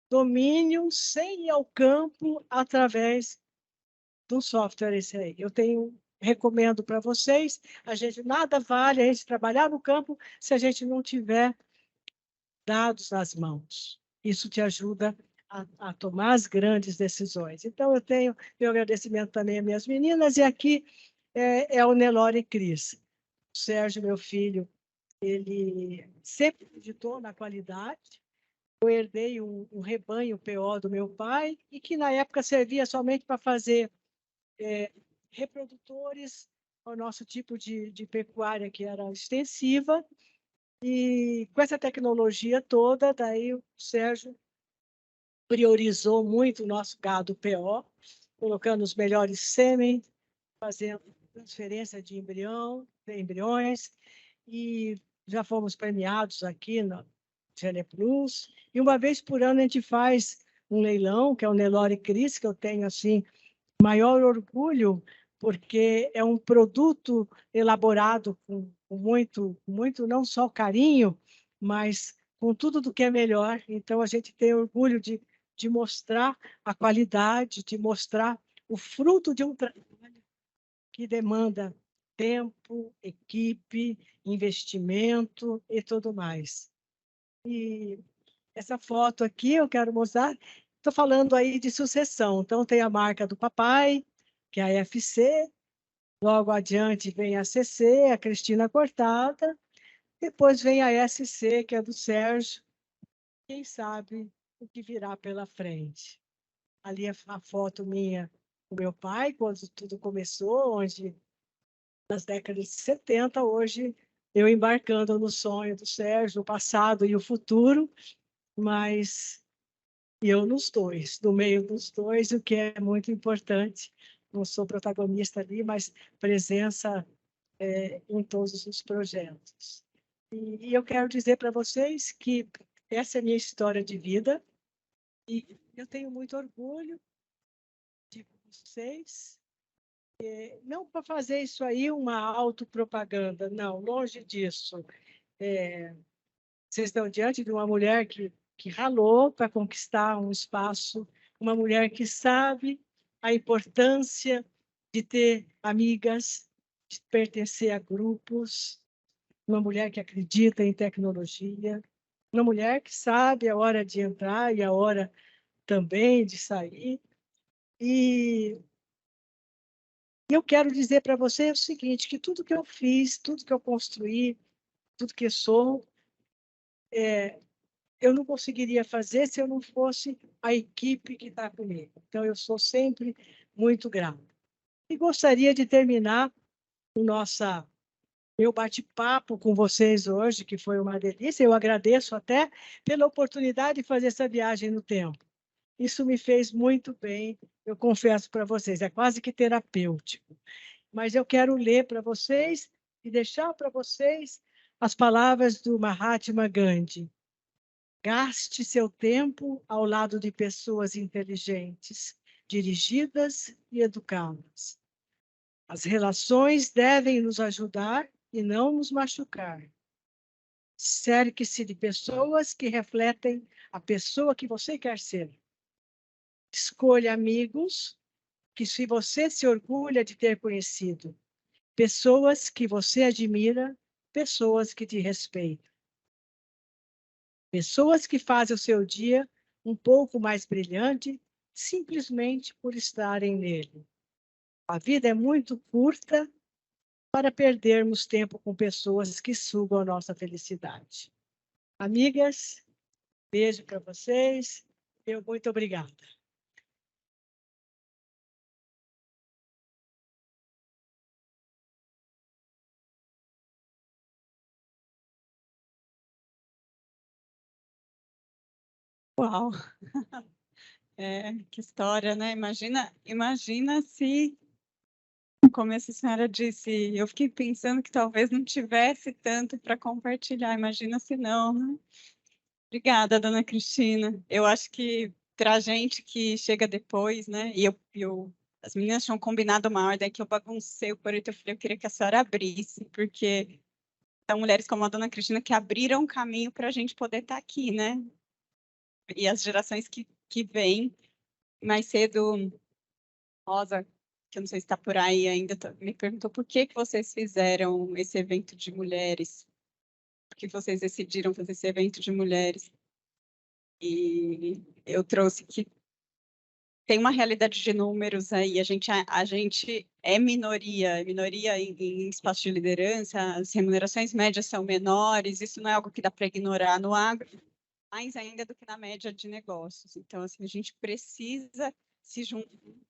domínio sem ir ao campo através do software esse aí. Recomendo para vocês, nada vale a gente trabalhar no campo se a gente não tiver dados nas mãos. Isso te ajuda a tomar as grandes decisões. Então, eu tenho meu agradecimento também às minhas meninas, e aqui é o Nelore Cris. O Sérgio, meu filho, ele sempre acreditou na qualidade. Eu herdei um rebanho PO do meu pai, e que na época servia somente para fazer reprodutores ao nosso tipo de pecuária, que era extensiva, e com essa tecnologia toda, daí o Sérgio priorizou muito o nosso gado PO, colocando os melhores sêmen, fazendo transferência de embriões, e já fomos premiados aqui no Gene Plus, e uma vez por ano a gente faz um leilão, que é o Nelore Cris, que eu tenho assim maior orgulho, porque é um produto elaborado com muito, não só carinho, mas com tudo do que é melhor. Então, a gente tem orgulho de mostrar a qualidade, de mostrar o fruto de um trabalho que demanda tempo, equipe, investimento e tudo mais. E essa foto aqui eu quero mostrar. Estou falando aí de sucessão. Então, tem a marca do papai, que é a FC. Logo adiante vem a CC, a Cristina Cortada. Depois vem a SC, que é do Sérgio. Quem sabe o que virá pela frente. Ali a foto minha com meu pai, quando tudo começou, onde nas décadas de 70, hoje eu embarcando no sonho do Sérgio, o passado e o futuro, mas eu nos dois, no meio dos dois, o que é muito importante. Não sou protagonista ali, mas presença em todos os projetos. E eu quero dizer para vocês que essa é a minha história de vida e eu tenho muito orgulho de vocês. Não para fazer isso aí uma autopropaganda, não, longe disso. Vocês estão diante de uma mulher que ralou para conquistar um espaço, uma mulher que sabe a importância de ter amigas, de pertencer a grupos, uma mulher que acredita em tecnologia, uma mulher que sabe a hora de entrar e a hora também de sair. E eu quero dizer para você o seguinte, que tudo que eu fiz, tudo que eu construí, tudo que eu sou, eu não conseguiria fazer se eu não fosse a equipe que está comigo. Então, eu sou sempre muito grata. E gostaria de terminar o meu bate-papo com vocês hoje, que foi uma delícia. Eu agradeço até pela oportunidade de fazer essa viagem no tempo. Isso me fez muito bem, eu confesso para vocês, é quase que terapêutico. Mas eu quero ler para vocês e deixar para vocês as palavras do Mahatma Gandhi. Gaste seu tempo ao lado de pessoas inteligentes, dirigidas e educadas. As relações devem nos ajudar e não nos machucar. Cerque-se de pessoas que refletem a pessoa que você quer ser. Escolha amigos que se você se orgulha de ter conhecido. Pessoas que você admira, pessoas que te respeitam. Pessoas que fazem o seu dia um pouco mais brilhante, simplesmente por estarem nele. A vida é muito curta para perdermos tempo com pessoas que sugam a nossa felicidade. Amigas, beijo para vocês. Muito obrigada. Uau! Que história, né? Imagina se, como essa senhora disse, eu fiquei pensando que talvez não tivesse tanto para compartilhar. Imagina se não, né? Obrigada, dona Cristina. Eu acho que para a gente que chega depois, né? E as meninas tinham combinado uma ordem que eu baguncei o porém, eu falei, eu queria que a senhora abrisse, porque são mulheres como a dona Cristina que abriram o caminho para a gente poder estar aqui, né? E as gerações que vêm. Mais cedo, Rosa, que eu não sei se está por aí ainda, me perguntou por que vocês fizeram esse evento de mulheres, por que vocês decidiram fazer esse evento de mulheres. E eu trouxe que tem uma realidade de números aí, a gente é minoria em espaço de liderança, as remunerações médias são menores, isso não é algo que dá para ignorar no agro, mais ainda do que na média de negócios. Então, assim, a gente precisa se juntar,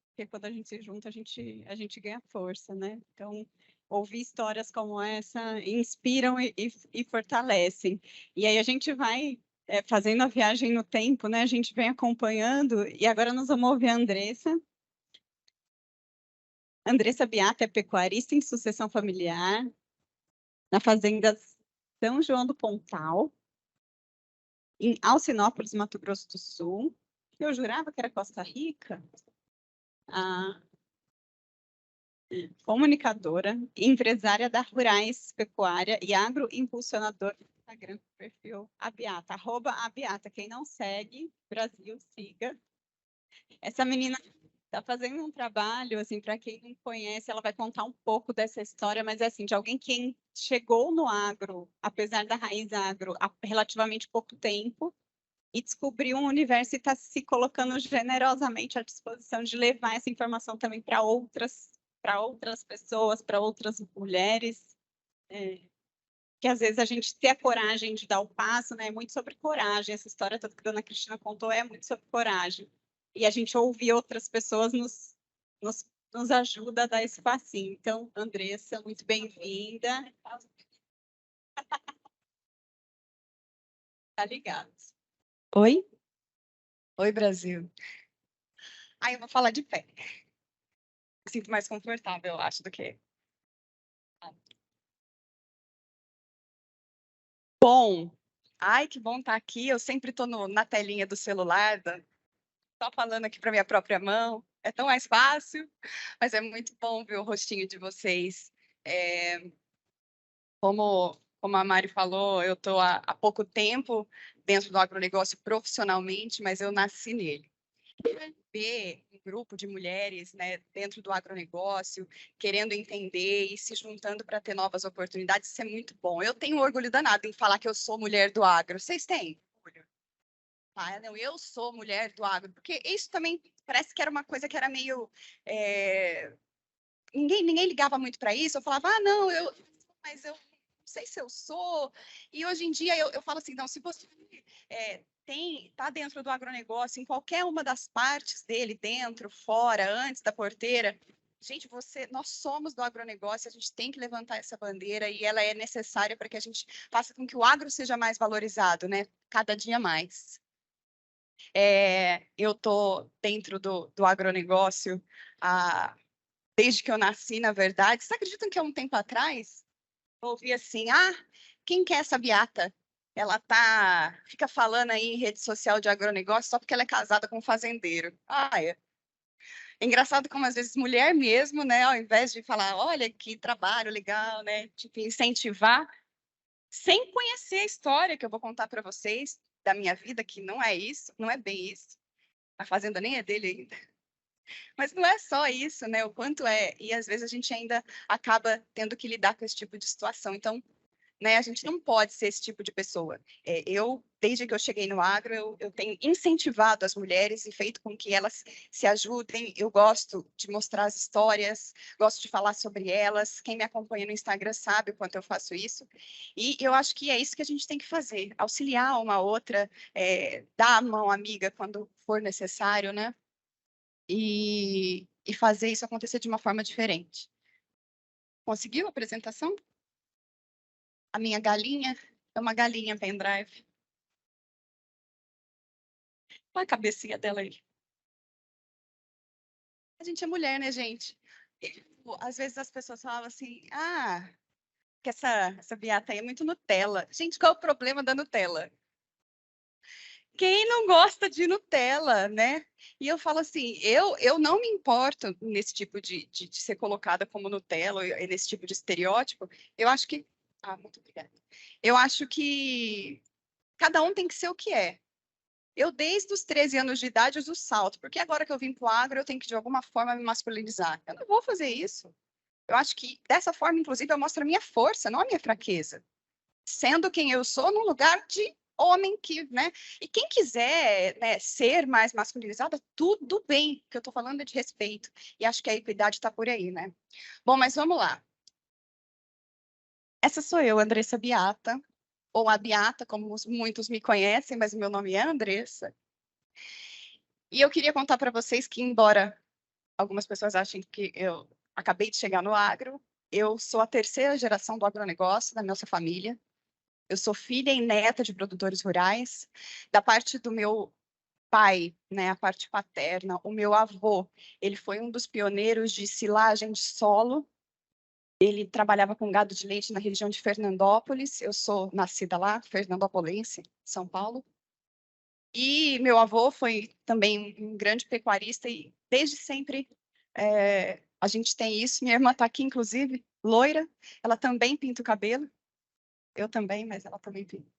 porque quando a gente se junta, a gente ganha força, né? Então, ouvir histórias como essa inspiram e fortalecem. E aí a gente vai fazendo a viagem no tempo, né? A gente vem acompanhando, e agora nós vamos ouvir a Andressa. Andressa Beata é pecuarista em sucessão familiar na fazenda São João do Pontal, em Alcinópolis, Mato Grosso do Sul. Eu jurava que era Costa Rica. Ah, comunicadora, empresária da Rurais, Pecuária e agroimpulsionador do Instagram, perfil Abiata, @Abiata. Quem não segue, Brasil, siga. Essa menina está fazendo um trabalho, assim, para quem não conhece, ela vai contar um pouco dessa história, mas é assim, de alguém que chegou no agro, apesar da raiz agro, há relativamente pouco tempo, e descobriu um universo e está se colocando generosamente à disposição de levar essa informação também para outras pessoas, para outras mulheres, que às vezes a gente ter a coragem de dar o passo, né, é muito sobre coragem. Essa história toda que a dona Cristina contou é muito sobre coragem. E a gente ouvir outras pessoas nos ajuda a dar esse passinho. Então, Andressa, muito bem-vinda. Tá ligado? Oi? Oi, Brasil. Aí eu vou falar de pé. Me sinto mais confortável, eu acho, do que... Bom, ai, que bom estar aqui. Eu sempre estou na telinha do celular, só falando aqui para minha própria mão. É tão mais fácil, mas é muito bom ver o rostinho de vocês. Como a Mari falou, eu estou há pouco tempo dentro do agronegócio profissionalmente, mas eu nasci nele. Ver um grupo de mulheres, né, dentro do agronegócio, querendo entender e se juntando para ter novas oportunidades, isso é muito bom. Eu tenho orgulho danado em falar que eu sou mulher do agro. Vocês têm orgulho? Ah, não, eu sou mulher do agro, porque isso também parece que era uma coisa que era meio... Ninguém ligava muito para isso. Eu falava, não, mas eu não sei se eu sou. E hoje em dia eu falo assim, não, se você está dentro do agronegócio, em qualquer uma das partes dele, dentro, fora, antes da porteira, gente, nós somos do agronegócio, a gente tem que levantar essa bandeira e ela é necessária para que a gente faça com que o agro seja mais valorizado, né? Cada dia mais. Eu estou dentro do agronegócio desde que eu nasci, na verdade. Vocês acreditam que há um tempo atrás eu ouvi assim, quem quer essa Beata? Ela fica falando aí em rede social de agronegócio só porque ela é casada com um fazendeiro. É engraçado como às vezes mulher mesmo, né, ao invés de falar, olha que trabalho legal, né, tipo, incentivar, sem conhecer a história que eu vou contar para vocês da minha vida, que não é isso, não é bem isso. A fazenda nem é dele ainda. Mas não é só isso, né? O quanto é. E às vezes a gente ainda acaba tendo que lidar com esse tipo de situação. Então, né, a gente não pode ser esse tipo de pessoa. Desde que eu cheguei no agro, eu tenho incentivado as mulheres e feito com que elas se ajudem. Eu gosto de mostrar as histórias, gosto de falar sobre elas. Quem me acompanha no Instagram sabe o quanto eu faço isso. E eu acho que é isso que a gente tem que fazer, auxiliar uma outra, dar a mão amiga quando for necessário, né? E fazer isso acontecer de uma forma diferente. Conseguiu a apresentação? A minha galinha é uma galinha pendrive. Olha a cabecinha dela aí. A gente é mulher, né, gente? Às vezes as pessoas falam assim, que essa Beata aí é muito Nutella. Gente, qual é o problema da Nutella? Quem não gosta de Nutella, né? E eu falo assim, eu não me importo nesse tipo de ser colocada como Nutella, nesse tipo de estereótipo. Eu acho que... muito obrigada. Eu acho que cada um tem que ser o que é. Eu, desde os 13 anos de idade, uso salto, porque agora que eu vim para o agro, eu tenho que, de alguma forma, me masculinizar. Eu não vou fazer isso. Eu acho que, dessa forma, inclusive, eu mostro a minha força, não a minha fraqueza. Sendo quem eu sou, num lugar de homem que, né? E quem quiser, né, ser mais masculinizada, tudo bem, que eu estou falando é de respeito. E acho que a equidade está por aí, né? Bom, mas vamos lá. Essa sou eu, Andressa Beata, ou a Beata, como muitos me conhecem, mas o meu nome é Andressa. E eu queria contar para vocês que, embora algumas pessoas achem que eu acabei de chegar no agro, eu sou a terceira geração do agronegócio da nossa família. Eu sou filha e neta de produtores rurais. Da parte do meu pai, né, a parte paterna, o meu avô, ele foi um dos pioneiros de silagem de solo. Ele trabalhava com gado de leite na região de Fernandópolis. Eu sou nascida lá, fernandópolense, São Paulo. E meu avô foi também um grande pecuarista e desde sempre a gente tem isso. Minha irmã está aqui, inclusive, loira. Ela também pinta o cabelo. Eu também, mas ela também pinta.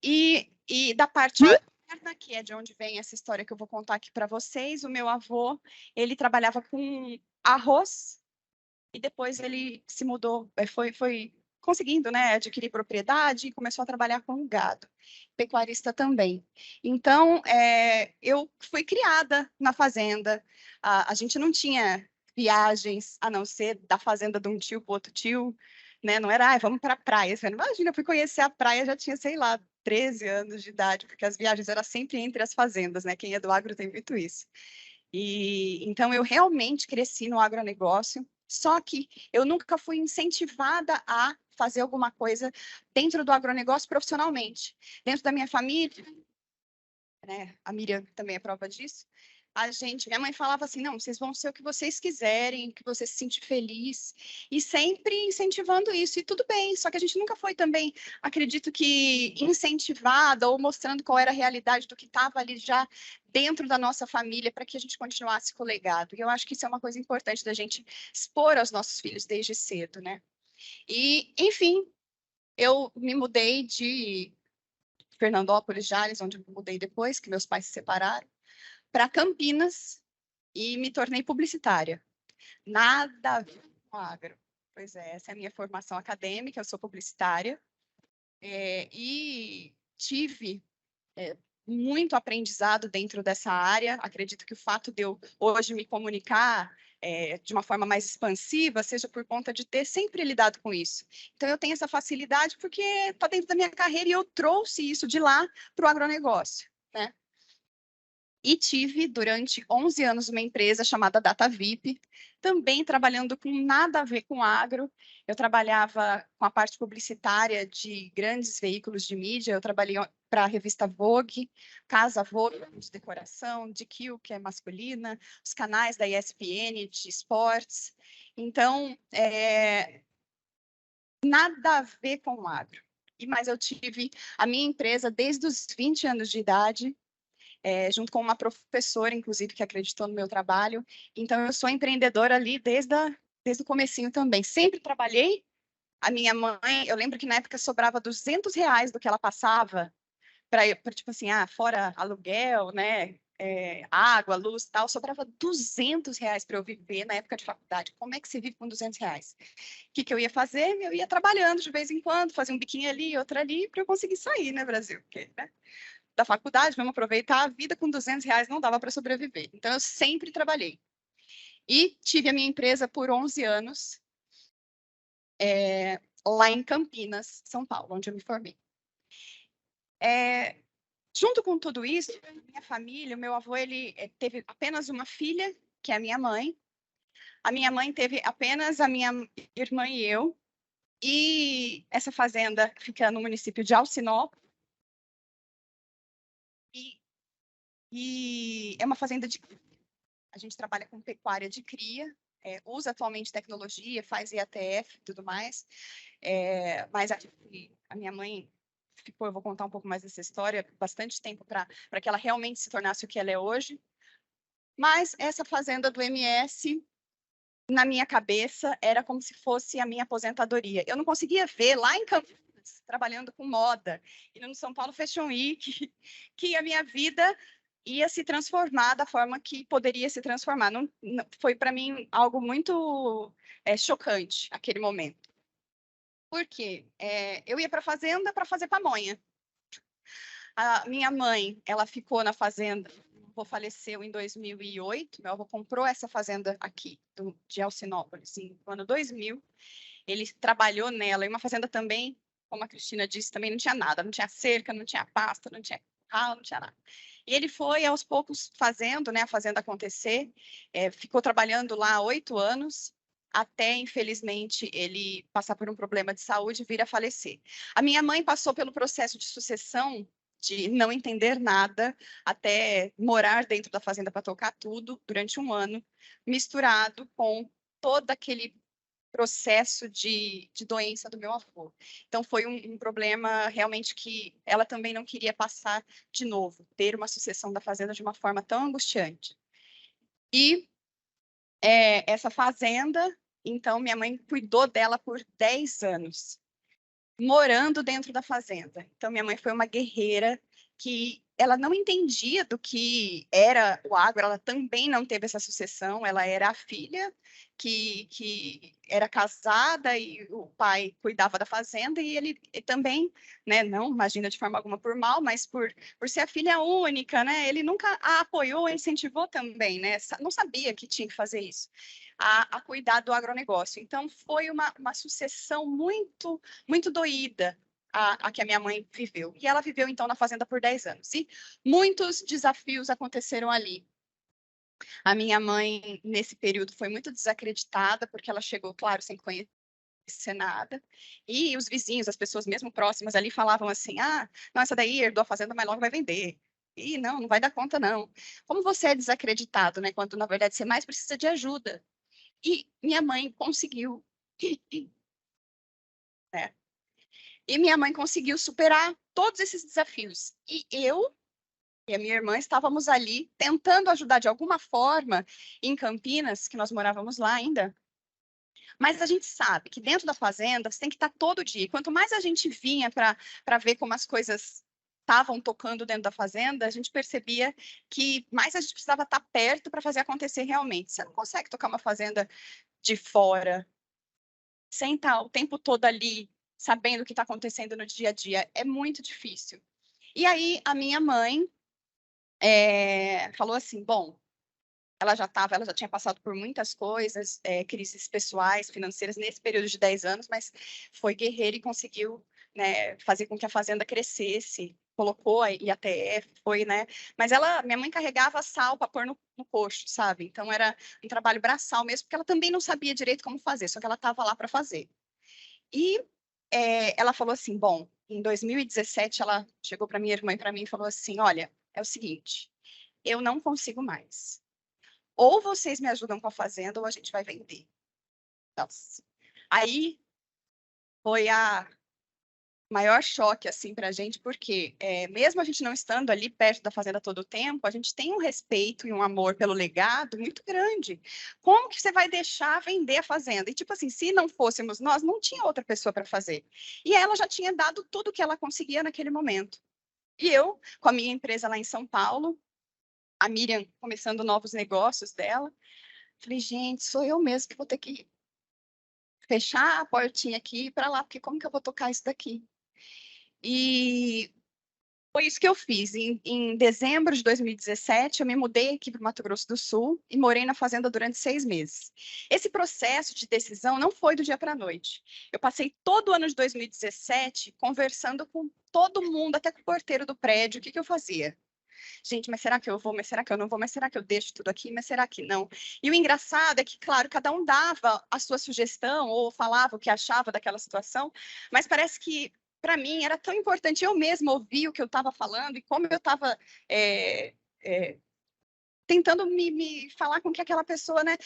E da parte materna, que é de onde vem essa história que eu vou contar aqui para vocês, o meu avô, ele trabalhava com arroz e depois ele se mudou, foi conseguindo, né, adquirir propriedade e começou a trabalhar com gado, pecuarista também. Então, eu fui criada na fazenda, a gente não tinha viagens, a não ser da fazenda de um tio para outro tio, né, não era, vamos para a praia, você imagina, eu fui conhecer a praia, já tinha, sei lá, 13 anos de idade, porque as viagens eram sempre entre as fazendas, né, quem é do agro tem muito isso. E então eu realmente cresci no agronegócio, só que eu nunca fui incentivada a fazer alguma coisa dentro do agronegócio profissionalmente. Dentro da minha família, né, a Miriam também é prova disso, minha mãe falava assim, não, vocês vão ser o que vocês quiserem, o que você se sentir feliz, e sempre incentivando isso, e tudo bem, só que a gente nunca foi também, acredito que incentivada ou mostrando qual era a realidade do que estava ali já dentro da nossa família para que a gente continuasse com o legado, e eu acho que isso é uma coisa importante da gente expor aos nossos filhos desde cedo, né? E, enfim, eu me mudei de Fernandópolis, Jales, onde eu me mudei depois, que meus pais se separaram, para Campinas e me tornei publicitária. Nada a ver com agro. Pois é, essa é a minha formação acadêmica, eu sou publicitária. E tive muito aprendizado dentro dessa área. Acredito que o fato de eu hoje me comunicar de uma forma mais expansiva seja por conta de ter sempre lidado com isso. Então, eu tenho essa facilidade porque está dentro da minha carreira e eu trouxe isso de lá para o agronegócio, né? E tive, durante 11 anos, uma empresa chamada DataVip, também trabalhando com nada a ver com agro. Eu trabalhava com a parte publicitária de grandes veículos de mídia. Eu trabalhei para a revista Vogue, Casa Vogue, de decoração, GQ, que é masculina, os canais da ESPN, de esportes. Então, nada a ver com agro. Mas eu tive a minha empresa desde os 20 anos de idade, junto com uma professora, inclusive, que acreditou no meu trabalho. Então, eu sou empreendedora ali desde o comecinho também. Sempre trabalhei. A minha mãe, eu lembro que na época sobrava R$ 200 do que ela passava para, tipo assim, fora aluguel, né? Água, luz tal, sobrava R$ 200 para eu viver na época de faculdade. Como é que você vive com R$ 200? O que eu ia fazer? Eu ia trabalhando de vez em quando, fazia um biquinho ali, outro ali, para eu conseguir sair, né, Brasil? Porque, né? Da faculdade, vamos aproveitar a vida com R$ 200 não dava para sobreviver. Então, eu sempre trabalhei. E tive a minha empresa por 11 anos, lá em Campinas, São Paulo, onde eu me formei. Junto com tudo isso, minha família, o meu avô, ele teve apenas uma filha, que é a minha mãe. A minha mãe teve apenas a minha irmã e eu. E essa fazenda fica no município de Alcinópolis. E é uma fazenda de... A gente trabalha com pecuária de cria, usa atualmente tecnologia, faz IATF e tudo mais. Mas a minha mãe ficou, eu vou contar um pouco mais dessa história, bastante tempo para que ela realmente se tornasse o que ela é hoje. Mas essa fazenda do MS, na minha cabeça, era como se fosse a minha aposentadoria. Eu não conseguia ver lá em Campinas, trabalhando com moda, e no São Paulo Fashion Week, que a minha vida ia se transformar da forma que poderia se transformar. Não, foi, para mim, algo muito chocante, aquele momento. Por quê? Eu ia para a fazenda para fazer pamonha. A minha mãe, ela ficou na fazenda, meu avô faleceu em 2008, meu avô comprou essa fazenda aqui, de Alcinópolis, no ano 2000. Ele trabalhou nela, e uma fazenda também, como a Cristina disse, também não tinha nada, não tinha cerca, não tinha pasto, não tinha carro, não tinha nada. E ele foi, aos poucos, fazendo, né, a fazenda acontecer, ficou trabalhando lá 8 anos, até, infelizmente, ele passar por um problema de saúde e vir a falecer. A minha mãe passou pelo processo de sucessão, de não entender nada, até morar dentro da fazenda para tocar tudo, durante um ano, misturado com todo aquele processo de doença do meu avô. Então, foi um problema realmente que ela também não queria passar de novo, ter uma sucessão da fazenda de uma forma tão angustiante. E essa fazenda, então, minha mãe cuidou dela por 10 anos, morando dentro da fazenda. Então, minha mãe foi uma guerreira que ela não entendia do que era o agro, ela também não teve essa sucessão, ela era a filha que era casada e o pai cuidava da fazenda e ele também, né, não imagina de forma alguma por mal, mas por ser a filha única, né, ele nunca a apoiou, incentivou também, né, não sabia que tinha que fazer isso, a cuidar do agronegócio. Então, foi uma sucessão muito, muito doída, a que a minha mãe viveu. E ela viveu, então, na fazenda por 10 anos. E muitos desafios aconteceram ali. A minha mãe, nesse período, foi muito desacreditada, porque ela chegou, claro, sem conhecer nada. E os vizinhos, as pessoas mesmo próximas ali, falavam assim, não, essa daí herdou a fazenda, mas logo vai vender. E não vai dar conta, não. Como você é desacreditado, né? Quando, na verdade, você mais precisa de ajuda. E minha mãe conseguiu. Né? E minha mãe conseguiu superar todos esses desafios. E eu e a minha irmã estávamos ali tentando ajudar de alguma forma em Campinas, que nós morávamos lá ainda. Mas a gente sabe que dentro da fazenda você tem que estar todo dia. E quanto mais a gente vinha para ver como as coisas estavam tocando dentro da fazenda, a gente percebia que mais a gente precisava estar perto para fazer acontecer realmente. Você não consegue tocar uma fazenda de fora, sem estar o tempo todo ali, sabendo o que está acontecendo no dia a dia. É muito difícil. E aí, a minha mãe falou assim, bom, ela já tinha passado por muitas coisas, crises pessoais, financeiras, nesse período de 10 anos, mas foi guerreira e conseguiu, né, fazer com que a fazenda crescesse, colocou a IATF, foi, né, mas minha mãe carregava sal para pôr no coxo, sabe, então era um trabalho braçal mesmo, porque ela também não sabia direito como fazer, só que ela estava lá para fazer. E ela falou assim, bom, em 2017 ela chegou para minha irmã e para mim e falou assim, olha, é o seguinte, eu não consigo mais. Ou vocês me ajudam com a fazenda ou a gente vai vender. Nossa. Aí foi a maior choque assim para a gente, porque mesmo a gente não estando ali perto da fazenda todo o tempo, a gente tem um respeito e um amor pelo legado muito grande. Como que você vai deixar vender a fazenda? E tipo assim, se não fôssemos nós, não tinha outra pessoa para fazer. E ela já tinha dado tudo o que ela conseguia naquele momento. E eu, com a minha empresa lá em São Paulo, a Miriam começando novos negócios dela, falei, gente, sou eu mesmo que vou ter que fechar a portinha aqui e para lá, porque como que eu vou tocar isso daqui? E foi isso que eu fiz. Em dezembro de 2017, eu me mudei aqui para o Mato Grosso do Sul e morei na fazenda durante 6 meses. Esse processo de decisão não foi do dia para a noite. Eu passei todo o ano de 2017 conversando com todo mundo, até com o porteiro do prédio, o que eu fazia. Gente, mas será que eu vou? Mas será que eu não vou? Mas será que eu deixo tudo aqui? Mas será que não? E o engraçado é que, claro, cada um dava a sua sugestão ou falava o que achava daquela situação, mas parece que, para mim, era tão importante eu mesma ouvir o que eu estava falando e como eu estava tentando me falar com que aquela pessoa, né,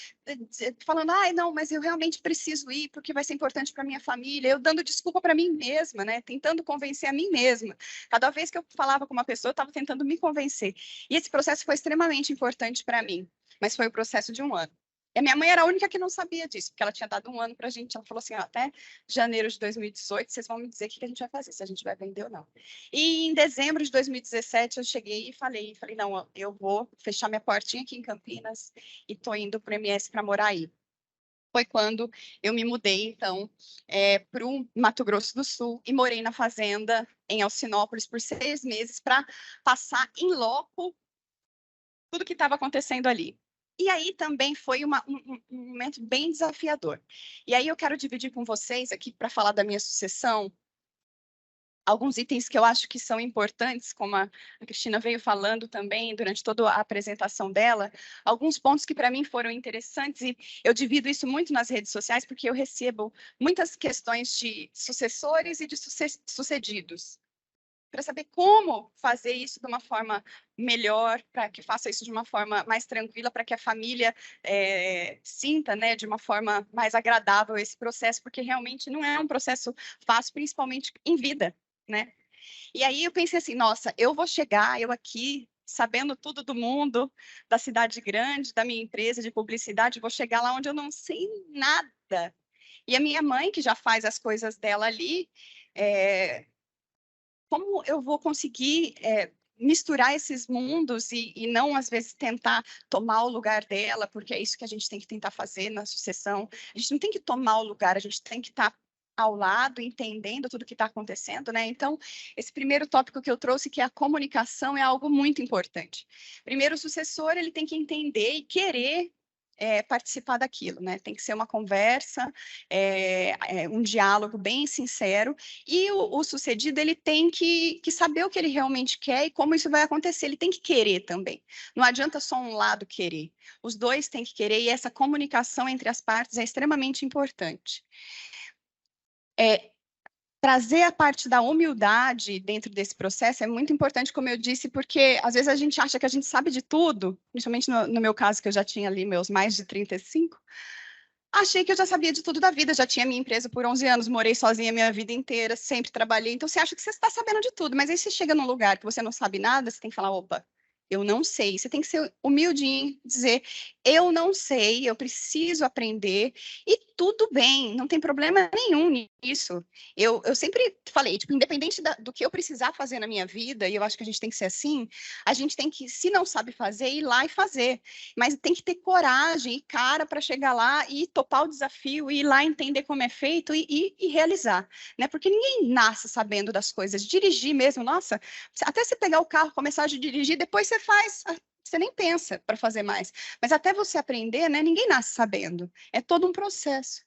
falando, não, mas eu realmente preciso ir porque vai ser importante para minha família, eu dando desculpa para mim mesma, né, tentando convencer a mim mesma. Cada vez que eu falava com uma pessoa, eu estava tentando me convencer. E esse processo foi extremamente importante para mim, mas foi o processo de 1 ano. E a minha mãe era a única que não sabia disso, porque ela tinha dado 1 ano para a gente. Ela falou assim, até janeiro de 2018, vocês vão me dizer o que a gente vai fazer, se a gente vai vender ou não. E em dezembro de 2017, eu cheguei e falei, não, eu vou fechar minha portinha aqui em Campinas e estou indo para o MS para morar aí. Foi quando eu me mudei, então, para o Mato Grosso do Sul e morei na fazenda em Alcinópolis por 6 meses para passar em loco tudo que estava acontecendo ali. E aí também foi um momento bem desafiador. E aí eu quero dividir com vocês aqui, para falar da minha sucessão, alguns itens que eu acho que são importantes, como a Cristina veio falando também durante toda a apresentação dela, alguns pontos que para mim foram interessantes, e eu divido isso muito nas redes sociais, porque eu recebo muitas questões de sucessores e de sucedidos. para saber como fazer isso de uma forma melhor, para que faça isso de uma forma mais tranquila, para que a família sinta, né, de uma forma mais agradável esse processo, porque realmente não é um processo fácil, principalmente em vida, né? E aí eu pensei assim, nossa, eu vou chegar, eu aqui, sabendo tudo do mundo, da cidade grande, da minha empresa de publicidade, vou chegar lá onde eu não sei nada. E a minha mãe, que já faz as coisas dela ali, como eu vou conseguir misturar esses mundos e não, às vezes, tentar tomar o lugar dela, porque é isso que a gente tem que tentar fazer na sucessão. A gente não tem que tomar o lugar, a gente tem que estar ao lado, entendendo tudo que está acontecendo, né? Então, esse primeiro tópico que eu trouxe, que é a comunicação, é algo muito importante. Primeiro, o sucessor, ele tem que entender e querer participar daquilo, né? Tem que ser uma conversa, um diálogo bem sincero, e o sucedido, ele tem que saber o que ele realmente quer e como isso vai acontecer, ele tem que querer também. Não adianta só um lado querer, os dois têm que querer, e essa comunicação entre as partes é extremamente importante. Trazer a parte da humildade dentro desse processo é muito importante, como eu disse, porque às vezes a gente acha que a gente sabe de tudo, principalmente no meu caso, que eu já tinha ali meus mais de 35, achei que eu já sabia de tudo da vida, já tinha minha empresa por 11 anos, morei sozinha minha vida inteira, sempre trabalhei, então você acha que você está sabendo de tudo, mas aí você chega num lugar que você não sabe nada, você tem que falar, opa, eu não sei, você tem que ser humildinho, dizer, eu não sei, eu preciso aprender, e tudo bem, não tem problema nenhum nisso. Eu sempre falei, tipo, independente do que eu precisar fazer na minha vida, e eu acho que a gente tem que ser assim, a gente tem que, se não sabe fazer, ir lá e fazer, mas tem que ter coragem e cara para chegar lá e topar o desafio, e ir lá entender como é feito e realizar, né? Porque ninguém nasce sabendo das coisas, dirigir mesmo, nossa, até você pegar o carro, começar a dirigir, depois você faz, você nem pensa para fazer mais. Mas até você aprender, né, ninguém nasce sabendo. É todo um processo.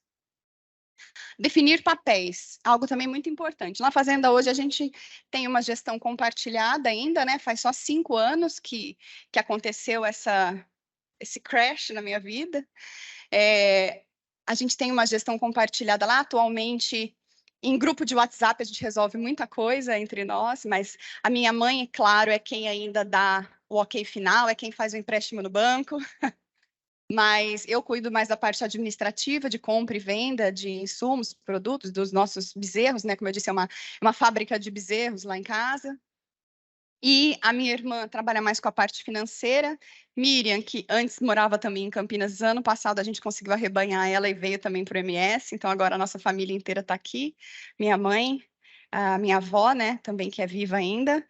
Definir papéis, algo também muito importante. Na Fazenda hoje a gente tem uma gestão compartilhada ainda, né? Faz só 5 anos que aconteceu esse crash na minha vida. A gente tem uma gestão compartilhada lá atualmente. Em grupo de WhatsApp a gente resolve muita coisa entre nós, mas a minha mãe, claro, é quem ainda dá o ok final, é quem faz o empréstimo no banco, mas eu cuido mais da parte administrativa, de compra e venda de insumos, produtos, dos nossos bezerros, né? Como eu disse, é uma fábrica de bezerros lá em casa. E a minha irmã trabalha mais com a parte financeira. Miriam, que antes morava também em Campinas, ano passado a gente conseguiu arrebanhar ela e veio também para o MS, então agora a nossa família inteira está aqui. Minha mãe, a minha avó, né, também que é viva ainda,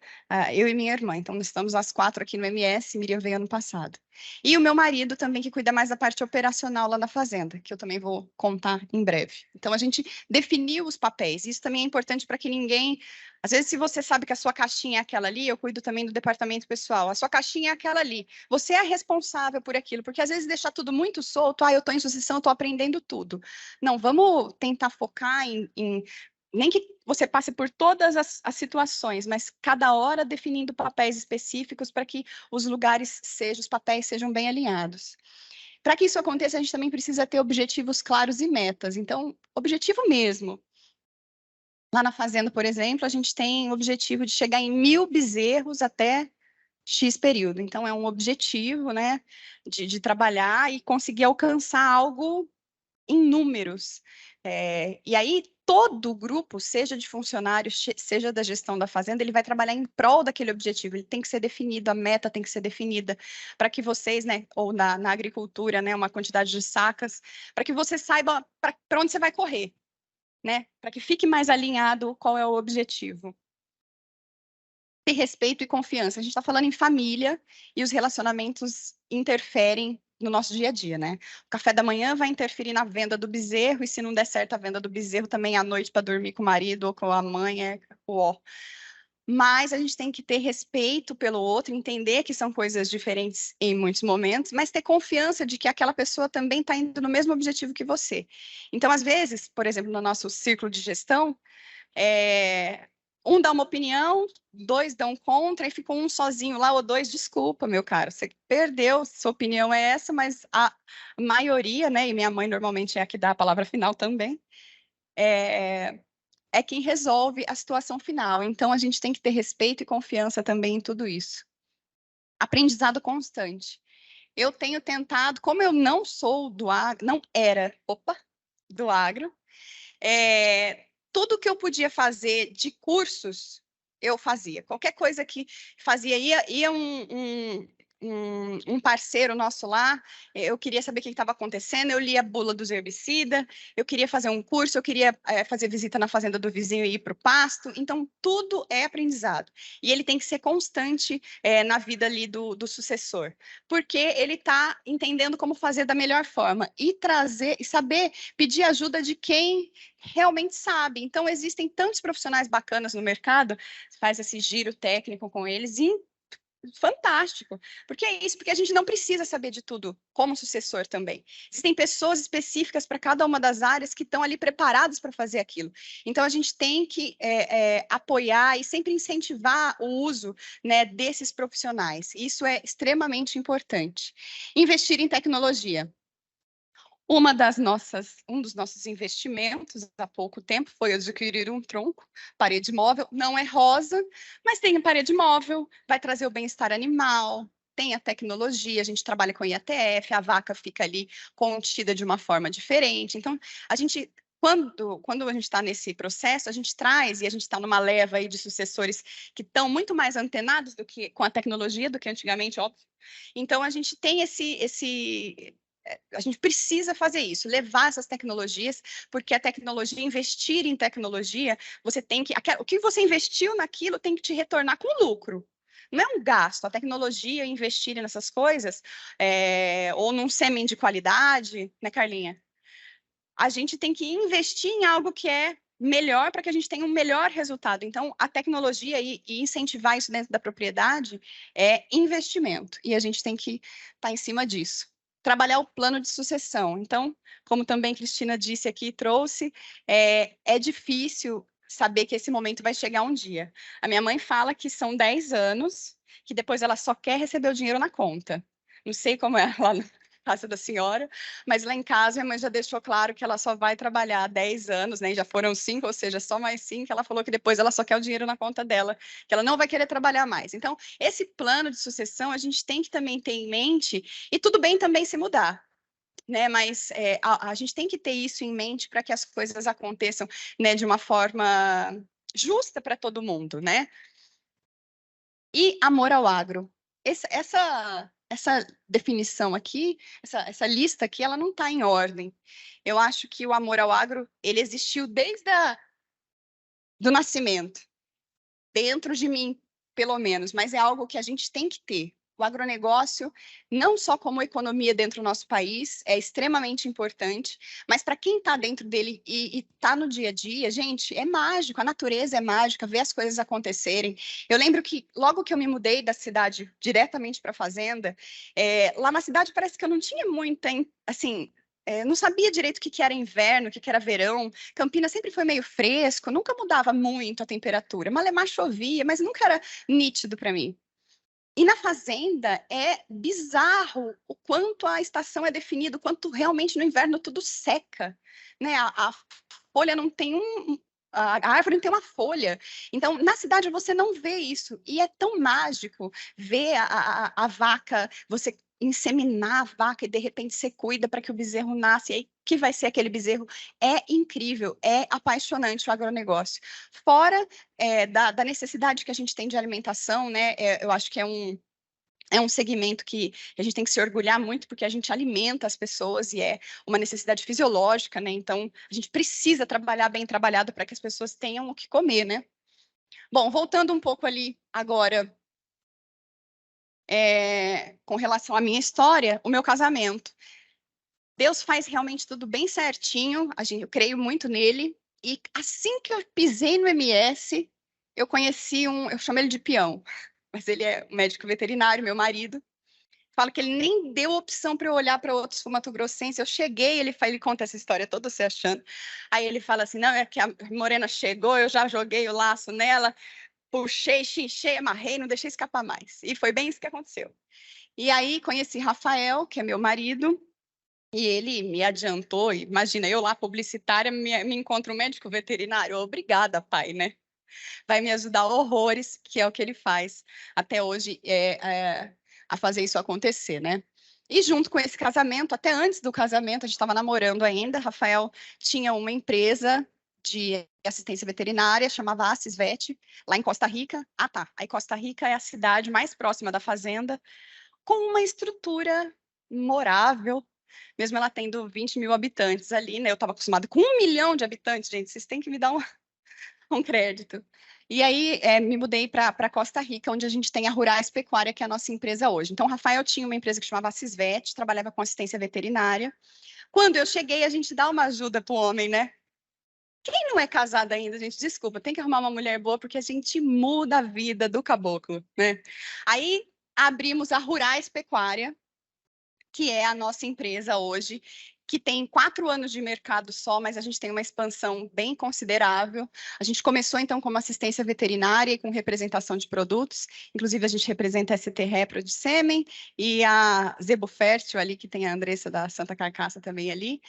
eu e minha irmã. Então, nós estamos as 4 aqui no MS, Miriam veio ano passado. E o meu marido também, que cuida mais da parte operacional lá na fazenda, que eu também vou contar em breve. Então, a gente definiu os papéis. Isso também é importante para que ninguém... Às vezes, se você sabe que a sua caixinha é aquela ali, eu cuido também do departamento pessoal, a sua caixinha é aquela ali. Você é responsável por aquilo, porque às vezes deixar tudo muito solto, eu estou em sucessão, estou aprendendo tudo. Não, vamos tentar focar nem que você passe por todas as situações, mas cada hora definindo papéis específicos para que os papéis sejam bem alinhados. Para que isso aconteça, a gente também precisa ter objetivos claros e metas. Então, objetivo mesmo. Lá na fazenda, por exemplo, a gente tem o objetivo de chegar em 1000 bezerros até X período. Então, é um objetivo, né, de trabalhar e conseguir alcançar algo em números. E aí, todo o grupo, seja de funcionários, seja da gestão da fazenda, ele vai trabalhar em prol daquele objetivo, ele tem que ser definido, a meta tem que ser definida, para que vocês, né, ou na agricultura, né, uma quantidade de sacas, para que você saiba para onde você vai correr, né, para que fique mais alinhado qual é o objetivo. Ter respeito e confiança. A gente está falando em família e os relacionamentos interferem no nosso dia a dia, né? O café da manhã vai interferir na venda do bezerro, e se não der certo a venda do bezerro, também à noite para dormir com o marido ou com a mãe, é o ó. Mas a gente tem que ter respeito pelo outro, entender que são coisas diferentes em muitos momentos, mas ter confiança de que aquela pessoa também está indo no mesmo objetivo que você. Então, às vezes, por exemplo, no nosso círculo de gestão, um dá uma opinião, 2 dão contra, e ficou um sozinho lá, ou 2, desculpa, meu caro, você perdeu, sua opinião é essa, mas a maioria, né, e minha mãe normalmente é a que dá a palavra final também, é quem resolve a situação final. Então, a gente tem que ter respeito e confiança também em tudo isso. Aprendizado constante. Eu tenho tentado, como eu não sou do agro, não era, do agro, tudo que eu podia fazer de cursos, eu fazia. Qualquer coisa que fazia, ia um parceiro nosso lá, eu queria saber o que estava acontecendo, eu lia a bula dos herbicidas, eu queria fazer um curso, eu queria fazer visita na fazenda do vizinho e ir para o pasto. Então, tudo é aprendizado. E ele tem que ser constante na vida ali do sucessor, porque ele está entendendo como fazer da melhor forma e trazer, e saber pedir ajuda de quem realmente sabe. Então, existem tantos profissionais bacanas no mercado, faz esse giro técnico com eles e fantástico. Porque é isso, porque a gente não precisa saber de tudo, como sucessor também. Existem pessoas específicas para cada uma das áreas que estão ali preparadas para fazer aquilo. Então, a gente tem que apoiar e sempre incentivar o uso, né, desses profissionais. Isso é extremamente importante. Investir em tecnologia. Um dos nossos investimentos há pouco tempo foi adquirir um tronco, parede móvel, não é rosa, mas tem a parede móvel, vai trazer o bem-estar animal, tem a tecnologia, a gente trabalha com IATF, a vaca fica ali contida de uma forma diferente. Então, a gente, quando a gente está nesse processo, a gente traz, e a gente está numa leva aí de sucessores que estão muito mais antenados do que com a tecnologia do que antigamente, óbvio. Então, a gente tem a gente precisa fazer isso, levar essas tecnologias, porque a tecnologia, investir em tecnologia, você tem que, o que você investiu naquilo tem que te retornar com lucro. Não é um gasto, a tecnologia, investir nessas coisas, ou num sêmen de qualidade, né, Carlinha? A gente tem que investir em algo que é melhor para que a gente tenha um melhor resultado. Então, a tecnologia e incentivar isso dentro da propriedade é investimento, e a gente tem que estar em cima disso. Trabalhar o plano de sucessão. Então, como também Cristina disse aqui, trouxe, é difícil saber que esse momento vai chegar um dia. A minha mãe fala que são 10 anos, que depois ela só quer receber o dinheiro na conta. Não sei como é lá na casa da senhora, mas lá em casa minha mãe já deixou claro que ela só vai trabalhar 10 anos, né? Já foram 5, ou seja, só mais 5. Ela falou que depois ela só quer o dinheiro na conta dela, que ela não vai querer trabalhar mais. Então, esse plano de sucessão a gente tem que também ter em mente, e tudo bem também se mudar, né? Mas a gente tem que ter isso em mente para que as coisas aconteçam, né, de uma forma justa para todo mundo, né? E amor ao agro. Essa definição aqui, essa lista aqui, ela não está em ordem. Eu acho que o amor ao agro, ele existiu desde do nascimento, dentro de mim, pelo menos, mas é algo que a gente tem que ter. O agronegócio, não só como economia dentro do nosso país, é extremamente importante, mas para quem está dentro dele e está no dia a dia, gente, é mágico, a natureza é mágica, ver as coisas acontecerem. Eu lembro que logo que eu me mudei da cidade diretamente para a fazenda, lá na cidade parece que eu não tinha muita, assim, não sabia direito o que era inverno, o que era verão. Campinas sempre foi meio fresco, nunca mudava muito a temperatura. Malemar chovia, mas nunca era nítido para mim. E na fazenda é bizarro o quanto a estação é definida, o quanto realmente no inverno tudo seca, né? A folha não tem a árvore não tem uma folha. Então, na cidade você não vê isso. E é tão mágico ver a vaca, você inseminar a vaca e de repente você cuida para que o bezerro nasça. E aí, que vai ser aquele bezerro? É incrível, é apaixonante o agronegócio. Fora da necessidade que a gente tem de alimentação, né? Eu acho que é um segmento que a gente tem que se orgulhar muito, porque a gente alimenta as pessoas e é uma necessidade fisiológica, né? Então, a gente precisa trabalhar bem trabalhado para que as pessoas tenham o que comer, né? Bom, voltando um pouco ali agora, com relação à minha história, o meu casamento. Deus faz realmente tudo bem certinho, eu creio muito nele, e assim que eu pisei no MS, eu conheci eu chamo ele de peão, mas ele é um médico veterinário, meu marido. Falo que ele nem deu opção para eu olhar para outros mato-grossenses. Eu cheguei, ele conta essa história toda se achando. Aí ele fala assim: não, é que a Morena chegou, eu já joguei o laço nela, puxei, chinchei, amarrei, não deixei escapar mais. E foi bem isso que aconteceu. E aí conheci Rafael, que é meu marido, E ele me adiantou, imagina, eu lá, publicitária, me encontro um médico veterinário. Obrigada, pai, né? Vai me ajudar horrores, que é o que ele faz até hoje, a fazer isso acontecer, né? E junto com esse casamento, até antes do casamento, a gente estava namorando ainda, Rafael tinha uma empresa de assistência veterinária, chamava Assisvet, lá em Costa Rica. Ah, tá. Aí Costa Rica é a cidade mais próxima da fazenda, com uma estrutura morável, mesmo ela tendo 20 mil habitantes ali, né? Eu estava acostumada com 1 milhão de habitantes, gente, vocês têm que me dar um crédito. E aí, me mudei para Costa Rica, onde a gente tem a Rurais Pecuária, que é a nossa empresa hoje. Então, o Rafael tinha uma empresa que chamava Assisvet, trabalhava com assistência veterinária. Quando eu cheguei, a gente dá uma ajuda para o homem, né? Quem não é casado ainda, gente, desculpa, tem que arrumar uma mulher boa, porque a gente muda a vida do caboclo, né? Aí, abrimos a Rurais Pecuária, que é a nossa empresa hoje, que tem 4 anos de mercado só, mas a gente tem uma expansão bem considerável. A gente começou, então, como assistência veterinária e com representação de produtos. Inclusive, a gente representa a ST Repro de sêmen e a Zebo Fértil ali, que tem a Andressa da Santa Carcaça também ali.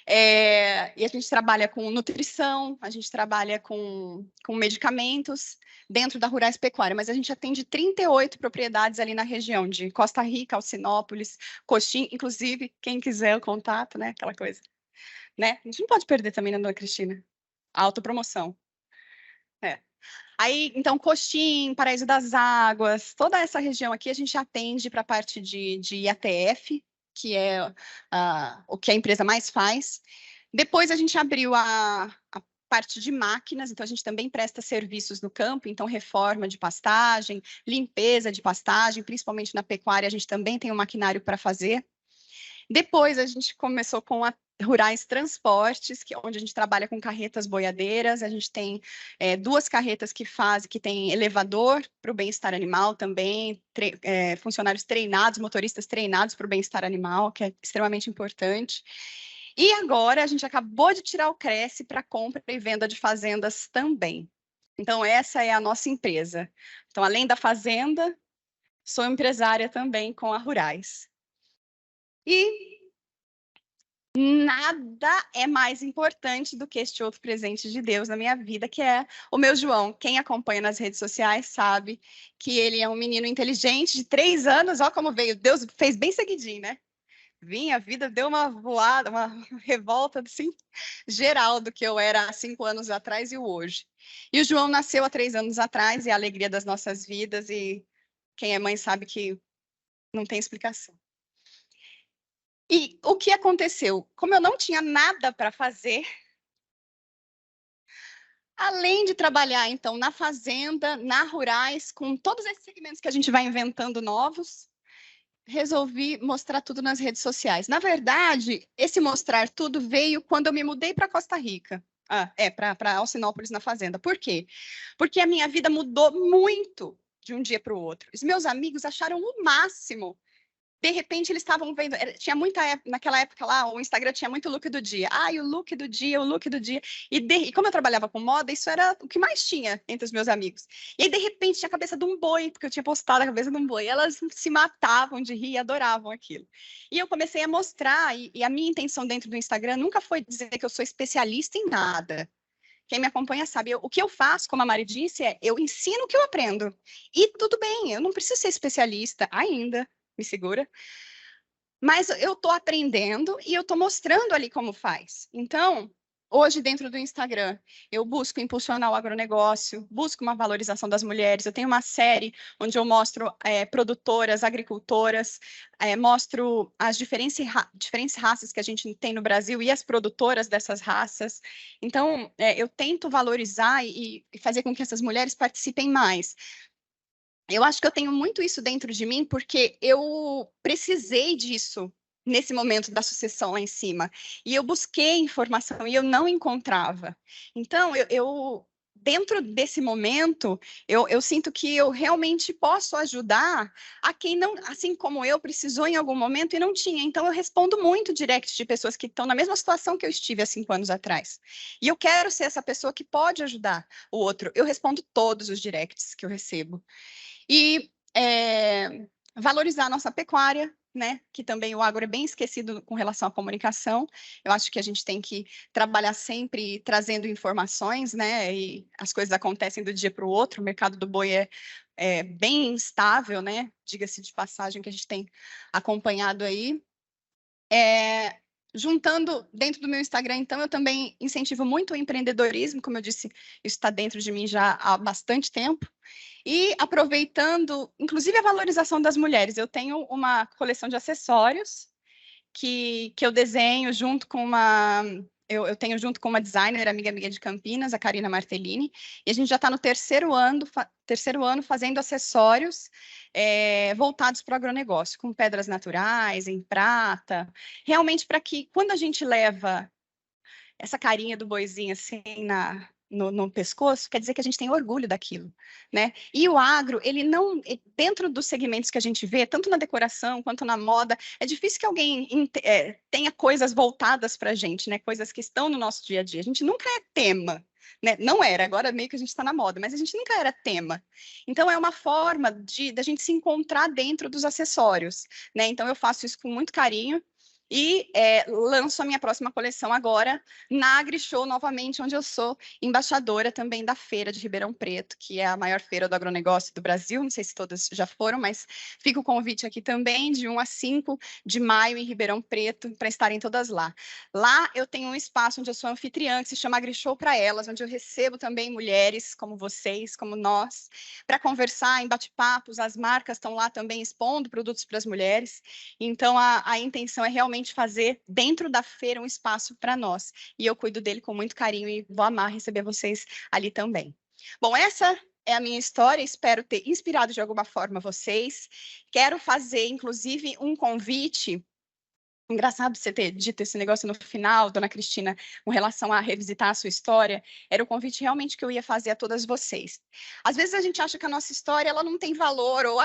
E a gente trabalha com nutrição, a gente trabalha com medicamentos dentro da Rurais Pecuária, mas a gente atende 38 propriedades ali na região de Costa Rica, Alcinópolis, Coxim, inclusive, quem quiser o contato, né, aquela coisa, né? A gente não pode perder também, né, dona Cristina? A autopromoção. Aí, então, Coxim, Paraíso das Águas, toda essa região aqui a gente atende para a parte de IATF, que é o que a empresa mais faz. Depois a gente abriu a parte de máquinas, então a gente também presta serviços no campo, então reforma de pastagem, limpeza de pastagem, principalmente na pecuária, a gente também tem um maquinário para fazer. Depois a gente começou com a Rurais Transportes, onde a gente trabalha com carretas boiadeiras. A gente tem 2 carretas que tem elevador para o bem-estar animal também, funcionários treinados, motoristas treinados para o bem-estar animal, que é extremamente importante. E agora a gente acabou de tirar o Cresce para compra e venda de fazendas também. Então, essa é a nossa empresa. Então, além da fazenda, sou empresária também com a Rurais. E nada é mais importante do que este outro presente de Deus na minha vida, que é o meu João. Quem acompanha nas redes sociais sabe que ele é um menino inteligente de 3 anos. Olha como veio. Deus fez bem seguidinho, né? A vida deu uma voada, uma revolta assim, geral do que eu era há 5 anos atrás e o hoje. E o João nasceu há 3 anos atrás, e é a alegria das nossas vidas, e quem é mãe sabe que não tem explicação. E o que aconteceu? Como eu não tinha nada para fazer, além de trabalhar, então, na fazenda, na Rurais, com todos esses segmentos que a gente vai inventando novos, resolvi mostrar tudo nas redes sociais. Na verdade, esse mostrar tudo veio quando eu me mudei para Costa Rica. Para Alcinópolis, na fazenda. Por quê? Porque a minha vida mudou muito de um dia para o outro. Os meus amigos acharam o máximo. De repente, eles estavam vendo, tinha muita época, naquela época lá, o Instagram tinha muito look do dia. O look do dia, o look do dia. E como eu trabalhava com moda, isso era o que mais tinha entre os meus amigos. E aí, de repente, tinha a cabeça de um boi, porque eu tinha postado a cabeça de um boi. E elas se matavam de rir e adoravam aquilo. E eu comecei a mostrar, e a minha intenção dentro do Instagram nunca foi dizer que eu sou especialista em nada. Quem me acompanha sabe, o que eu faço, como a Mari disse, eu ensino o que eu aprendo. E tudo bem, eu não preciso ser especialista ainda. Me segura. Mas eu estou aprendendo e eu estou mostrando ali como faz. Então, hoje, dentro do Instagram, eu busco impulsionar o agronegócio, busco uma valorização das mulheres. Eu tenho uma série onde eu mostro produtoras, agricultoras, mostro as diferentes raças que a gente tem no Brasil e as produtoras dessas raças. Então, eu tento valorizar e fazer com que essas mulheres participem mais. Eu acho que eu tenho muito isso dentro de mim, porque eu precisei disso nesse momento da sucessão lá em cima. E eu busquei informação e eu não encontrava. Então, dentro desse momento, eu sinto que eu realmente posso ajudar a quem não, assim como eu, precisou em algum momento e não tinha. Então, eu respondo muito direct de pessoas que estão na mesma situação que eu estive há 5 anos atrás. E eu quero ser essa pessoa que pode ajudar o outro. Eu respondo todos os directs que eu recebo. E valorizar a nossa pecuária, né? Que também o agro é bem esquecido com relação à comunicação. Eu acho que a gente tem que trabalhar sempre trazendo informações, né? E as coisas acontecem do dia para o outro. O mercado do boi é bem instável, né? Diga-se de passagem, que a gente tem acompanhado aí. Juntando dentro do meu Instagram, então, eu também incentivo muito o empreendedorismo, como eu disse, isso está dentro de mim já há bastante tempo. E aproveitando, inclusive, a valorização das mulheres. Eu tenho uma coleção de acessórios que eu desenho junto com uma... Eu tenho junto com uma designer, amiga de Campinas, a Karina Martellini, e a gente já está no terceiro ano fazendo acessórios voltados para o agronegócio, com pedras naturais, em prata, realmente para que, quando a gente leva essa carinha do boizinho assim no pescoço, quer dizer que a gente tem orgulho daquilo, né? E o agro, ele não, dentro dos segmentos que a gente vê, tanto na decoração quanto na moda, é difícil que alguém tenha coisas voltadas para a gente, né? Coisas que estão no nosso dia a dia. A gente nunca é tema, né? Não era, agora meio que a gente está na moda, mas a gente nunca era tema. Então, é uma forma da gente se encontrar dentro dos acessórios, né? Então, eu faço isso com muito carinho. E lanço a minha próxima coleção agora na AgriShow novamente, onde eu sou embaixadora também da feira de Ribeirão Preto, que é a maior feira do agronegócio do Brasil. Não sei se todas já foram, mas fica o convite aqui também, de 1 a 5 de maio em Ribeirão Preto, para estarem todas lá. Lá eu tenho um espaço onde eu sou anfitriã, que se chama AgriShow para Elas, onde eu recebo também mulheres como vocês, como nós, para conversar em bate-papos. As marcas estão lá também expondo produtos para as mulheres. Então, a intenção é realmente fazer dentro da feira um espaço para nós. E eu cuido dele com muito carinho e vou amar receber vocês ali também. Bom, essa é a minha história, espero ter inspirado de alguma forma vocês. Quero fazer, inclusive, um convite. Engraçado você ter dito esse negócio no final, dona Cristina, com relação a revisitar a sua história, era o convite realmente que eu ia fazer a todas vocês. Às vezes a gente acha que a nossa história ela não tem valor, ou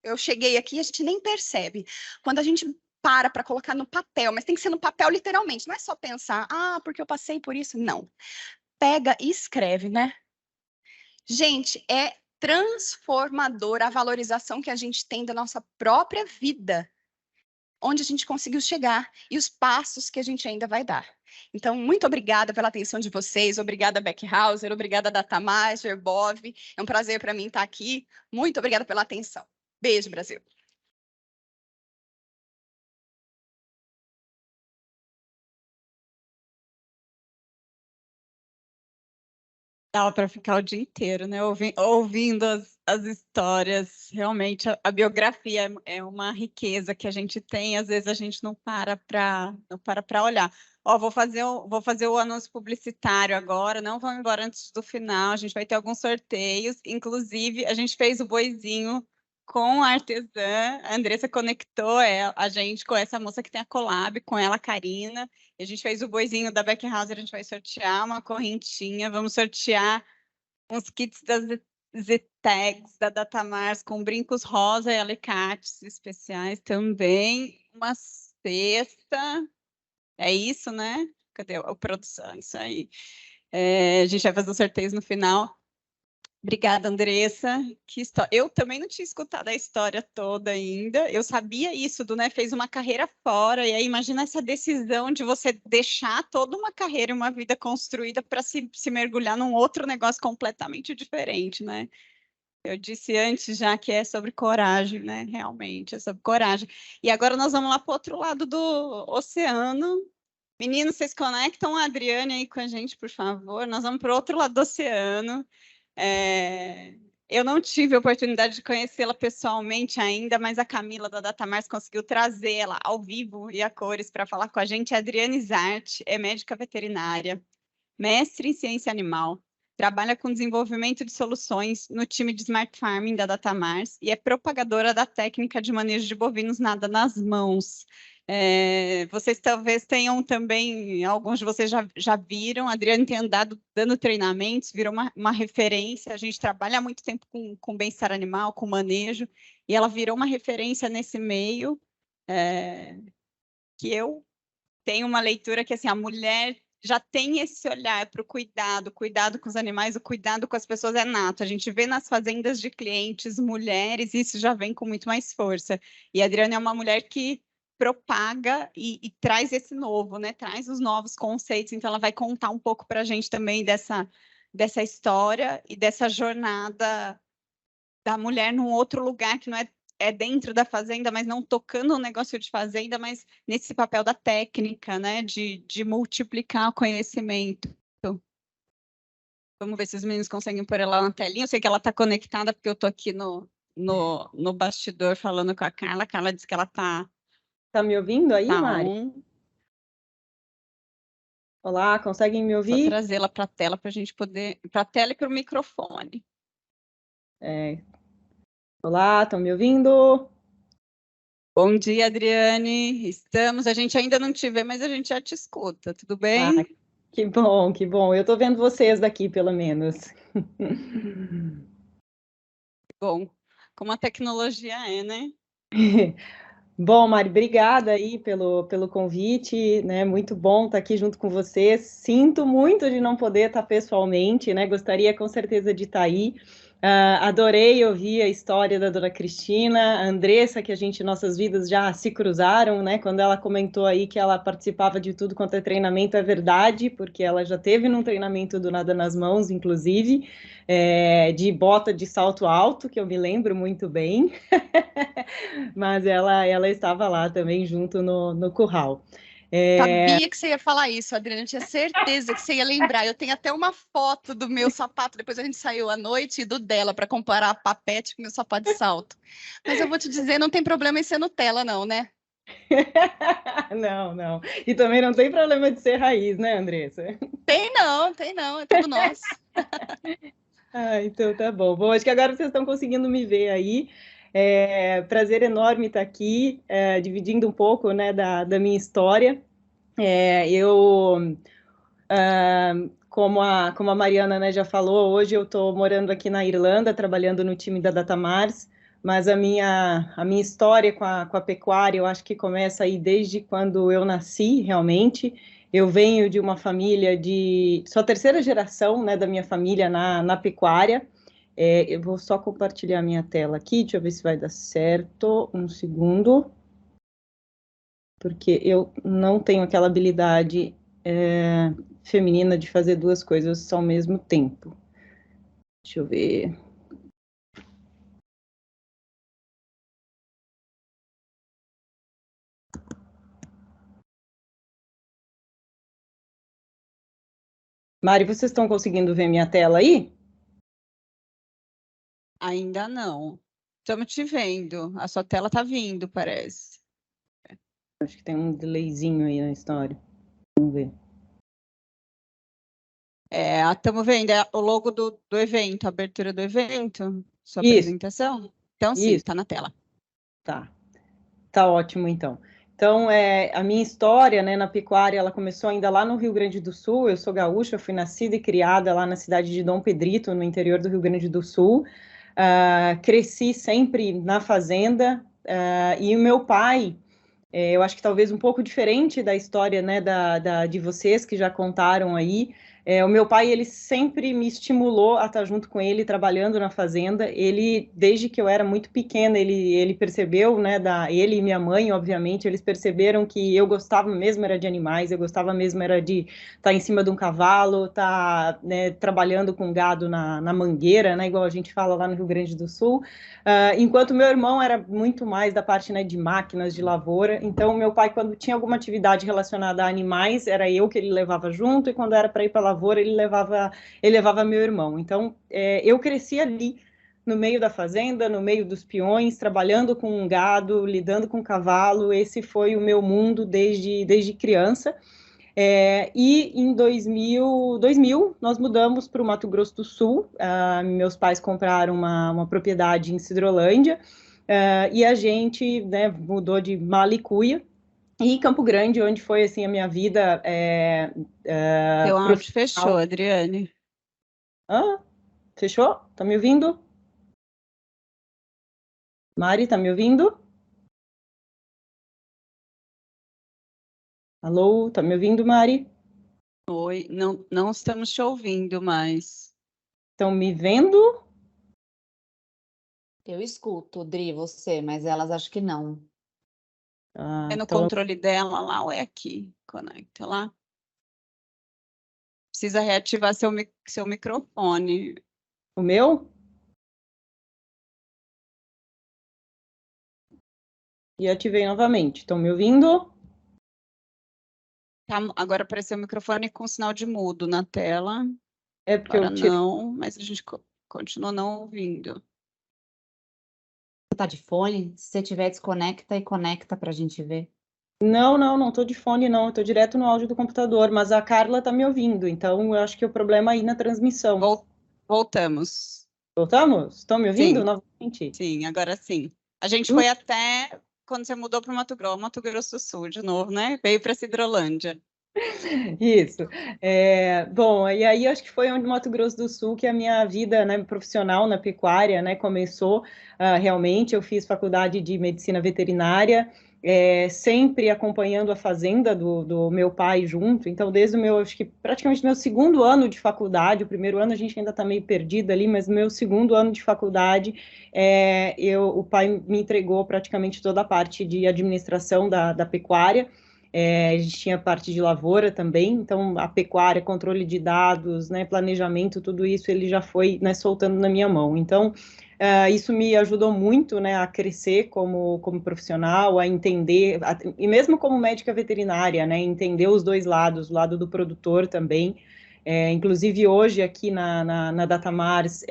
eu cheguei aqui e a gente nem percebe. Quando a gente para colocar no papel, mas tem que ser no papel literalmente, não é só pensar, porque eu passei por isso, não. Pega e escreve, né? Gente, é transformador a valorização que a gente tem da nossa própria vida, onde a gente conseguiu chegar e os passos que a gente ainda vai dar. Então, muito obrigada pela atenção de vocês, obrigada Beck Hauser, obrigada Datamar, Gerbov, é um prazer para mim estar aqui, muito obrigada pela atenção. Beijo, Brasil. Dava para ficar o dia inteiro, né? Ouvindo as histórias. Realmente, a biografia é uma riqueza que a gente tem, às vezes a gente não para para olhar. Vou fazer o anúncio publicitário agora, não vamos embora antes do final, a gente vai ter alguns sorteios, inclusive a gente fez o boizinho com a artesã, a Andressa conectou a gente com essa moça que tem a collab, com ela, a Karina. A gente fez o boizinho da Beck Hauser, a gente vai sortear uma correntinha, vamos sortear uns kits das Zetex, da Datamars, com brincos rosa e alicates especiais também. Uma cesta, é isso, né? Cadê a produção? Isso aí. A gente vai fazer os sorteios no final. Obrigada, Andressa. Que história. Eu também não tinha escutado a história toda ainda. Eu sabia isso, né? Fez uma carreira fora, e aí imagina essa decisão de você deixar toda uma carreira e uma vida construída para se mergulhar num outro negócio completamente diferente, né? Eu disse antes já que é sobre coragem, né? Realmente, é sobre coragem. E agora nós vamos lá para o outro lado do oceano. Meninos, vocês conectam a Adriane aí com a gente, por favor. Nós vamos para o outro lado do oceano. Eu não tive a oportunidade de conhecê-la pessoalmente ainda, mas a Camila da Datamars conseguiu trazê-la ao vivo e a cores para falar com a gente. A Adriane Zart é médica veterinária, mestre em ciência animal, trabalha com desenvolvimento de soluções no time de Smart Farming da Datamars e é propagadora da técnica de manejo de bovinos nada nas mãos. Vocês talvez tenham também, alguns de vocês já viram, a Adriane tem andado dando treinamentos, virou uma referência, a gente trabalha há muito tempo com bem-estar animal, com manejo, e ela virou uma referência nesse meio, que eu tenho uma leitura que, assim, a mulher já tem esse olhar para o cuidado com os animais, o cuidado com as pessoas é nato. A gente vê nas fazendas de clientes mulheres, isso já vem com muito mais força. E a Adriana é uma mulher que propaga e traz esse novo, né? Traz os novos conceitos. Então, ela vai contar um pouco para a gente também dessa história e dessa jornada da mulher num outro lugar que não é dentro da fazenda, mas não tocando o negócio de fazenda, mas nesse papel da técnica, né? De multiplicar o conhecimento. Vamos ver se os meninos conseguem pôr ela na telinha. Eu sei que ela está conectada, porque eu estou aqui no bastidor falando com a Carla. A Carla disse que ela está... Tá me ouvindo aí, Tá Mari? Olá, conseguem me Vou ouvir? trazê-la para a tela para a gente poder... Para a tela e para o microfone. Olá, estão me ouvindo? Bom dia, Adriane. Estamos. A gente ainda não te vê, mas a gente já te escuta. Tudo bem? Que bom, que bom. Eu estou vendo vocês daqui, pelo menos. Bom, como a tecnologia é, né? Bom, Mari, obrigada aí pelo convite, né? Muito bom estar aqui junto com vocês. Sinto muito de não poder estar pessoalmente, né? Gostaria com certeza de estar aí. Adorei ouvir a história da dona Cristina, a Andressa, que nossas vidas já se cruzaram, né? Quando ela comentou aí que ela participava de tudo quanto é treinamento, é verdade, porque ela já teve num treinamento do Nada nas Mãos, inclusive, de bota de salto alto, que eu me lembro muito bem. Mas ela estava lá também junto no curral. Sabia que você ia falar isso, Adriana. Eu tinha certeza que você ia lembrar. Eu tenho até uma foto do meu sapato. Depois a gente saiu à noite e do dela para comparar a papete com o meu sapato de salto. Mas eu vou te dizer, não tem problema em ser Nutella, não, né? Não, não. E também não tem problema de ser raiz, né, Andressa? Tem não. É tudo nosso. Então tá bom. Bom, acho que agora vocês estão conseguindo me ver aí. Prazer enorme estar aqui, dividindo um pouco, né, da minha história. Como a Mariana, né, já falou, hoje eu estou morando aqui na Irlanda, trabalhando no time da Datamars, mas a minha história com a pecuária, eu acho que começa aí desde quando eu nasci, realmente. Eu venho de uma família sou a terceira geração, né, da minha família na pecuária. Eu vou só compartilhar minha tela aqui, deixa eu ver se vai dar certo. Um segundo. Porque eu não tenho aquela habilidade feminina de fazer duas coisas ao mesmo tempo. Deixa eu ver. Mari, vocês estão conseguindo ver minha tela aí? Ainda não. Estamos te vendo. A sua tela está vindo, parece. Acho que tem um delayzinho aí na história. Vamos ver. Estamos vendo o logo do evento, a abertura do evento, sua Isso. apresentação. Então, sim, está na tela. Tá ótimo, então. Então, a minha história, né, na pecuária, ela começou ainda lá no Rio Grande do Sul. Eu sou gaúcha, fui nascida e criada lá na cidade de Dom Pedrito, no interior do Rio Grande do Sul. Cresci sempre na fazenda, e o meu pai, eu acho que talvez um pouco diferente da história, né, de vocês que já contaram aí. O meu pai, ele sempre me estimulou a estar junto com ele, trabalhando na fazenda. Ele, desde que eu era muito pequena, ele percebeu, né, ele e minha mãe, obviamente, eles perceberam que eu gostava mesmo era de animais, eu gostava mesmo era de estar em cima de um cavalo, estar, né, trabalhando com gado na mangueira, né, igual a gente fala lá no Rio Grande do Sul. Enquanto meu irmão era muito mais da parte, né, de máquinas, de lavoura. Então, meu pai, quando tinha alguma atividade relacionada a animais, era eu que ele levava junto, e quando era para ir para a lavoura, ele levava meu irmão. Então, eu cresci ali, no meio da fazenda, no meio dos peões, trabalhando com gado, lidando com cavalo. Esse foi o meu mundo desde criança. E em 2000 nós mudamos para o Mato Grosso do Sul. Meus pais compraram uma propriedade em Sidrolândia, e a gente, né, mudou de Malicuia e Campo Grande, onde foi assim a minha vida. Seu áudio fechou, Adriane. Fechou? Tá me ouvindo? Mari, tá me ouvindo? Alô, tá me ouvindo, Mari? Oi, não estamos te ouvindo mais. Estão me vendo? Eu escuto, Dri, você, mas elas acho que não. Ah, É no então, controle dela lá ou é aqui? Conecta lá. Precisa reativar seu microfone. o meu? E ativei novamente. Estão me ouvindo? Tá, agora apareceu o microfone com sinal de mudo na tela. É porque Agora eu tirei. não, mas a gente continua não ouvindo. Você tá de fone? Se você tiver, desconecta e conecta pra gente ver. Não estou de fone, não. Estou direto no áudio do computador, mas a Carla está me ouvindo, então eu acho que o problema é aí na transmissão. Voltamos. Voltamos? Estão me ouvindo Sim. novamente? Sim, agora sim. A gente foi até quando você mudou para Mato Grosso do Sul de novo, né? Veio para Cidrolândia. Isso. Bom, e aí acho que foi onde Mato Grosso do Sul que a minha vida, né, profissional na pecuária, né, começou. Realmente, eu fiz faculdade de medicina veterinária, sempre acompanhando a fazenda do meu pai junto. Então, desde o meu, acho que praticamente meu segundo ano de faculdade, o primeiro ano a gente ainda está meio perdido ali, mas no meu segundo ano de faculdade, o pai me entregou praticamente toda a parte de administração da pecuária. A gente tinha parte de lavoura também, então a pecuária, controle de dados, né, planejamento, tudo isso ele já foi, né, soltando na minha mão. Então, isso me ajudou muito, né, a crescer como profissional, a entender, e mesmo como médica veterinária, né, entender os dois lados, o lado do produtor também. Inclusive hoje aqui na Datamars,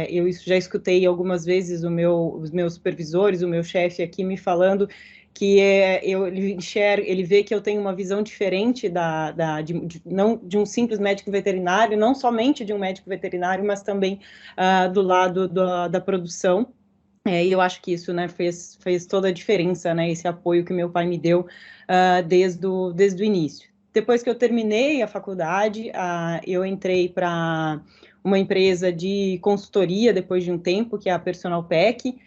eu já escutei algumas vezes os meus supervisores, o meu chefe aqui me falando que ele vê que eu tenho uma visão diferente não de um simples médico veterinário, não somente de um médico veterinário, mas também do lado da produção. E eu acho que isso, né, fez toda a diferença, né, esse apoio que meu pai me deu desde o início. Depois que eu terminei a faculdade, eu entrei para uma empresa de consultoria depois de um tempo, que é a Personal Pack.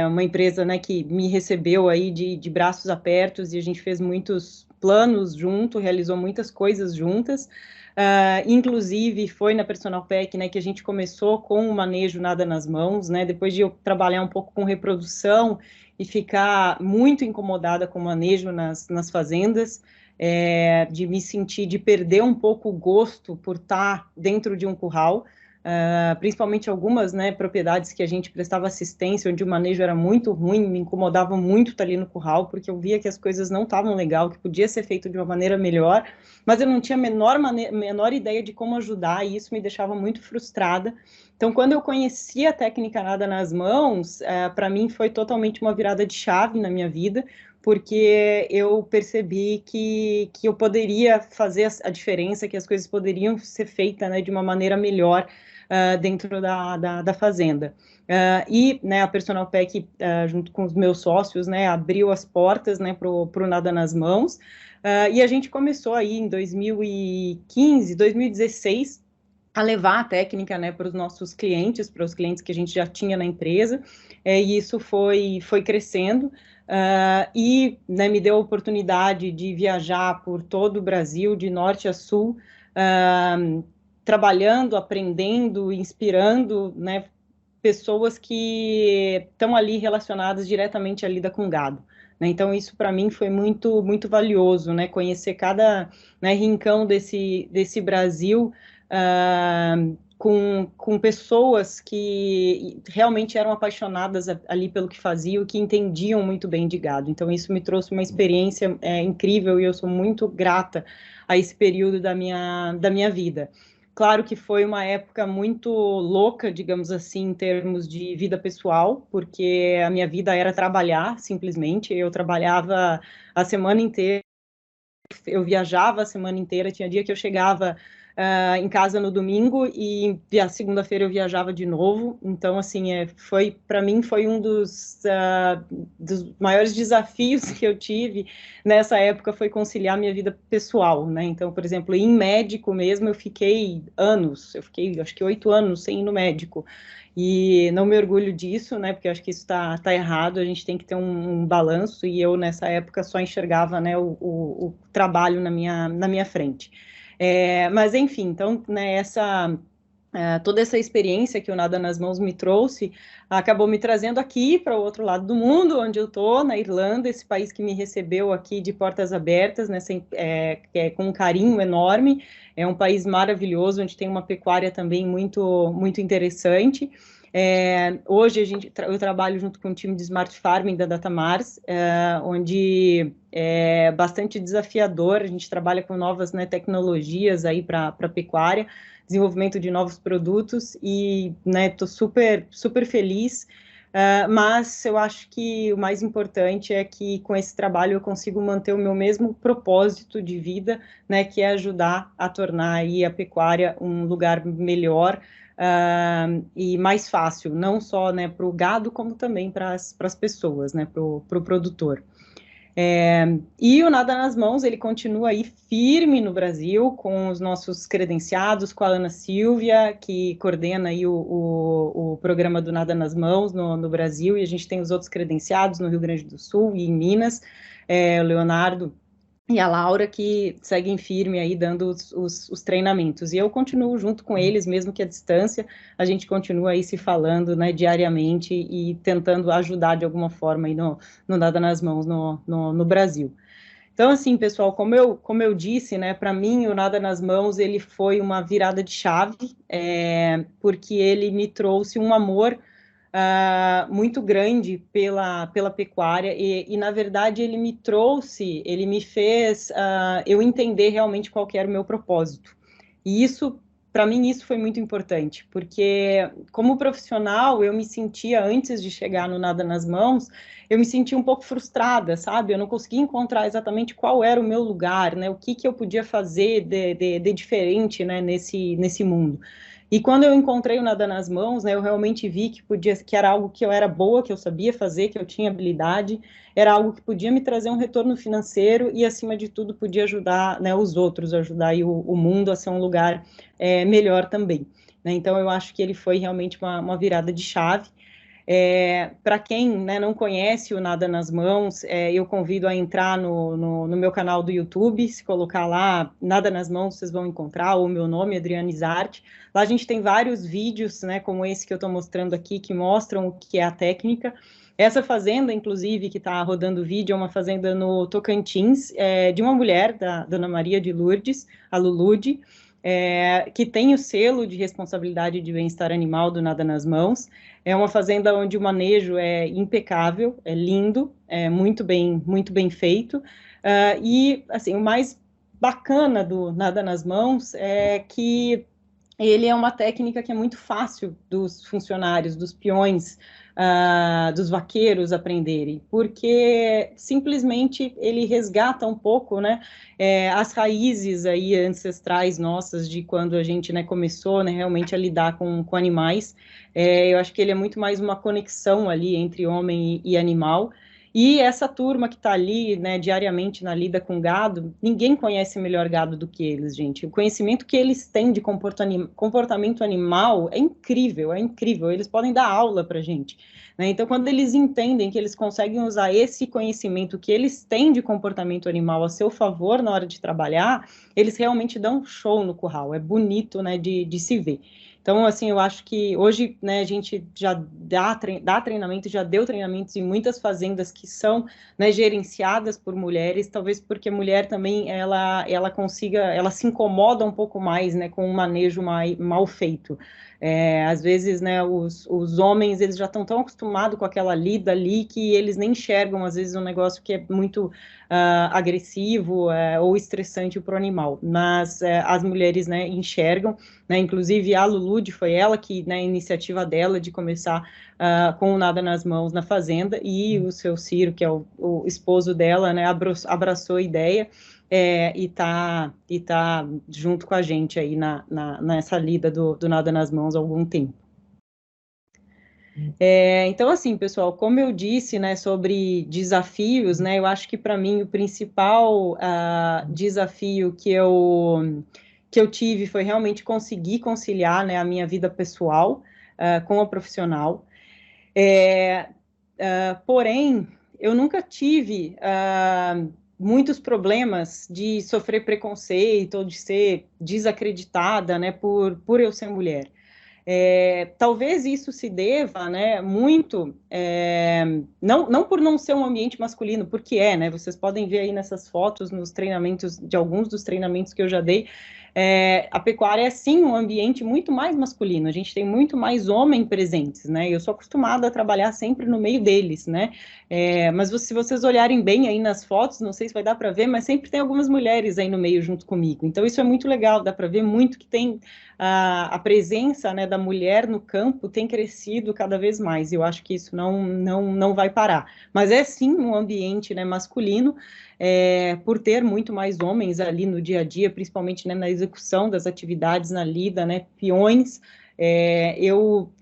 Uma empresa, né, que me recebeu aí de braços abertos e a gente fez muitos planos junto, realizou muitas coisas juntas. Inclusive foi na Personal Pack, né, que a gente começou com o manejo nada nas mãos, né, depois de eu trabalhar um pouco com reprodução e ficar muito incomodada com o manejo nas fazendas, de me sentir, de perder um pouco o gosto por estar dentro de um curral, principalmente algumas, né, propriedades que a gente prestava assistência, onde o manejo era muito ruim, me incomodava muito estar ali no curral, porque eu via que as coisas não estavam legal, que podia ser feito de uma maneira melhor, mas eu não tinha a menor ideia de como ajudar, e isso me deixava muito frustrada. Então, quando eu conheci a técnica nada nas mãos, para mim foi totalmente uma virada de chave na minha vida, porque eu percebi que eu poderia fazer a diferença, que as coisas poderiam ser feitas, né, de uma maneira melhor dentro da fazenda. E, né, a Personal Pack, junto com os meus sócios, né, abriu as portas, né, para o Nada nas Mãos, e a gente começou aí em 2015, 2016, a levar a técnica, né, para os nossos clientes, para os clientes que a gente já tinha na empresa, e isso foi crescendo, e, né, me deu a oportunidade de viajar por todo o Brasil, de norte a sul, trabalhando, aprendendo, inspirando, né, pessoas que estão ali relacionadas diretamente à lida com gado. Né? Então, isso para mim foi muito, muito valioso, né? Conhecer cada, né, rincão desse Brasil com pessoas que realmente eram apaixonadas ali pelo que faziam, que entendiam muito bem de gado. Então, isso me trouxe uma experiência incrível e eu sou muito grata a esse período da minha vida. Claro que foi uma época muito louca, digamos assim, em termos de vida pessoal, porque a minha vida era trabalhar, simplesmente. Eu trabalhava a semana inteira, eu viajava a semana inteira. Tinha dia que eu chegava em casa no domingo e a segunda-feira eu viajava de novo. Então, assim, para mim foi um dos maiores desafios que eu tive nessa época, foi conciliar minha vida pessoal, né? Então, por exemplo, em médico mesmo, eu fiquei acho que 8 anos sem ir no médico. E não me orgulho disso, né? Porque eu acho que isso está errado, a gente tem que ter um balanço, e eu, nessa época, só enxergava, né, o trabalho na minha frente. Mas, enfim, então, né, toda essa experiência que o Nada nas Mãos me trouxe, acabou me trazendo aqui para o outro lado do mundo, onde eu estou, na Irlanda, esse país que me recebeu aqui de portas abertas, né, com um carinho enorme. É um país maravilhoso, onde tem uma pecuária também muito, muito interessante. Hoje eu trabalho junto com o time de Smart Farming da Datamars, onde é bastante desafiador. A gente trabalha com novas, né, tecnologias aí para a pecuária, desenvolvimento de novos produtos, e estou super, super feliz. Mas eu acho que o mais importante é que com esse trabalho eu consigo manter o meu mesmo propósito de vida, né, que é ajudar a tornar aí a pecuária um lugar melhor e mais fácil, não só, né, para o gado, como também para as pessoas, né, para o produtor. E o Nada nas Mãos, ele continua aí firme no Brasil, com os nossos credenciados, com a Ana Silvia, que coordena aí o programa do Nada nas Mãos no Brasil, e a gente tem os outros credenciados no Rio Grande do Sul e em Minas, o Leonardo e a Laura, que seguem firme aí dando os treinamentos. E eu continuo junto com eles, mesmo que à distância, a gente continua aí se falando, né, diariamente, e tentando ajudar de alguma forma aí no Nada nas Mãos no Brasil. Então, assim, pessoal, como eu disse, né, para mim o Nada nas Mãos, ele foi uma virada de chave, porque ele me trouxe um amor muito grande pela pecuária, e na verdade ele me fez eu entender realmente qual que era o meu propósito. E isso, para mim, isso foi muito importante, porque como profissional eu me sentia, antes de chegar no Nada nas Mãos, eu me sentia um pouco frustrada, sabe? Eu não conseguia encontrar exatamente qual era o meu lugar, né? O que eu podia fazer de diferente, né, nesse mundo. E quando eu encontrei o Nada nas Mãos, né, eu realmente vi que era algo que eu era boa, que eu sabia fazer, que eu tinha habilidade, era algo que podia me trazer um retorno financeiro e, acima de tudo, podia ajudar, né, os outros, ajudar aí o mundo a ser um lugar melhor também, né? Então, eu acho que ele foi realmente uma virada de chave. Para quem, né, não conhece o Nada nas Mãos, eu convido a entrar no meu canal do YouTube. Se colocar lá Nada nas Mãos, vocês vão encontrar o meu nome, Adriane Zarte. Lá a gente tem vários vídeos, né, como esse que eu estou mostrando aqui, que mostram o que é a técnica. Essa fazenda, inclusive, que está rodando o vídeo, é uma fazenda no Tocantins, de uma mulher, da Dona Maria de Lourdes, a Lulude, que tem o selo de responsabilidade de bem-estar animal do Nada nas Mãos. É uma fazenda onde o manejo é impecável, é lindo, é muito bem feito. E, assim, o mais bacana do Nada nas Mãos é que ele é uma técnica que é muito fácil dos funcionários, dos peões, dos vaqueiros aprenderem, porque simplesmente ele resgata um pouco, né, as raízes aí ancestrais nossas, de quando a gente, né, começou, né, realmente a lidar com animais. Eu acho que ele é muito mais uma conexão ali entre homem e animal. E essa turma que está ali, né, diariamente na lida com gado, ninguém conhece melhor gado do que eles, gente. O conhecimento que eles têm de comportamento animal é incrível, é incrível. Eles podem dar aula para a gente, né? Então, quando eles entendem que eles conseguem usar esse conhecimento que eles têm de comportamento animal a seu favor na hora de trabalhar, eles realmente dão um show no curral. É bonito, né, de se ver. Então, assim, eu acho que hoje, né, a gente já dá treinamento, já deu treinamentos em muitas fazendas que são, né, gerenciadas por mulheres, talvez porque a mulher também, ela se incomoda um pouco mais, né, com um manejo mal feito. Às vezes, né, os homens, eles já estão tão acostumados com aquela lida ali, que eles nem enxergam, às vezes, um negócio que é muito agressivo ou estressante para o animal. Mas as mulheres, né, enxergam, né, inclusive a Lulu Lud, foi ela que, né, a iniciativa dela de começar com o Nada nas Mãos na Fazenda, e o seu Ciro, que é o esposo dela, né, abraçou a ideia e tá junto com a gente aí nessa lida do Nada nas Mãos há algum tempo. Então, assim, pessoal, como eu disse, né, sobre desafios, né, eu acho que para mim o principal desafio que eu tive foi realmente conseguir conciliar, né, a minha vida pessoal com a profissional. Porém, eu nunca tive muitos problemas de sofrer preconceito ou de ser desacreditada, né, por eu ser mulher. Talvez isso se deva, né, muito, não por não ser um ambiente masculino, porque né, vocês podem ver aí nessas fotos, nos treinamentos, de alguns dos treinamentos que eu já dei, a pecuária é sim um ambiente muito mais masculino, a gente tem muito mais homens presentes, né, eu sou acostumada a trabalhar sempre no meio deles, né, mas se vocês olharem bem aí nas fotos, não sei se vai dar para ver, mas sempre tem algumas mulheres aí no meio junto comigo, então isso é muito legal, dá para ver muito que tem a presença, né, da mulher no campo tem crescido cada vez mais, eu acho que isso não vai parar, mas é sim um ambiente, né, masculino, por ter muito mais homens ali no dia a dia, principalmente, né, na execução das atividades, na lida, né, peões.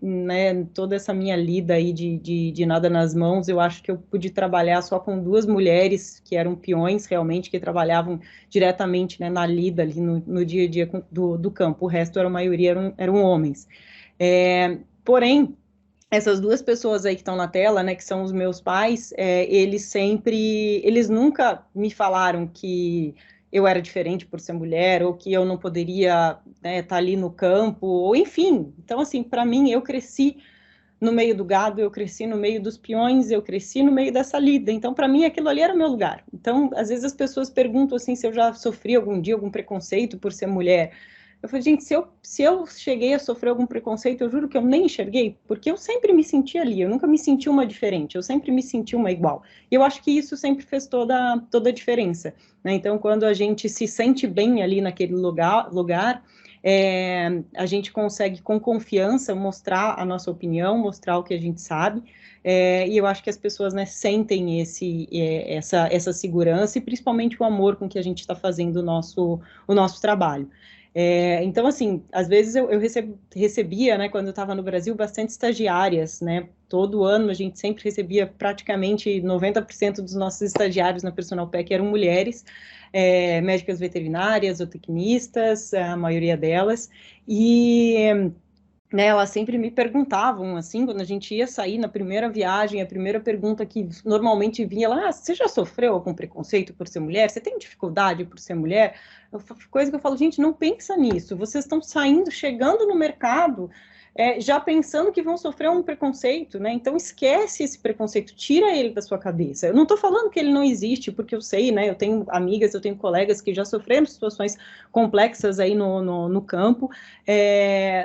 Né, toda essa minha lida aí de Nada nas Mãos, eu acho que eu pude trabalhar só com 2 mulheres que eram peões realmente, que trabalhavam diretamente, né, na lida ali no dia a dia do campo, o resto, a maioria eram homens. Porém, essas 2 pessoas aí que estão na tela, né, que são os meus pais, eles nunca me falaram que eu era diferente por ser mulher, ou que eu não poderia, né, estar ali no campo, ou enfim. Então, assim, para mim, eu cresci no meio do gado, eu cresci no meio dos peões, eu cresci no meio dessa lida. Então, para mim, aquilo ali era o meu lugar. Então, às vezes as pessoas perguntam, assim, se eu já sofri algum dia algum preconceito por ser mulher. Eu falei, gente, se eu cheguei a sofrer algum preconceito, eu juro que eu nem enxerguei, porque eu sempre me senti ali, eu nunca me senti uma diferente, eu sempre me senti uma igual. E eu acho que isso sempre fez toda a diferença, né? Então, quando a gente se sente bem ali naquele lugar, a gente consegue, com confiança, mostrar a nossa opinião, mostrar o que a gente sabe, e eu acho que as pessoas, né, sentem essa segurança e principalmente o amor com que a gente está fazendo o nosso trabalho. Então, assim, às vezes eu recebia, né, quando eu estava no Brasil, bastante estagiárias, né, todo ano a gente sempre recebia praticamente 90% dos nossos estagiários na Personal Pack eram mulheres, médicas veterinárias, zootecnistas, a maioria delas, e né, elas sempre me perguntavam, assim, quando a gente ia sair na primeira viagem, a primeira pergunta que normalmente vinha lá, você já sofreu algum preconceito por ser mulher? Você tem dificuldade por ser mulher? Coisa que eu falo, gente, não pensa nisso, vocês estão chegando no mercado, já pensando que vão sofrer um preconceito, né? Então esquece esse preconceito, tira ele da sua cabeça. Eu não estou falando que ele não existe, porque eu sei, né? Eu tenho amigas, eu tenho colegas que já sofreram situações complexas aí no campo,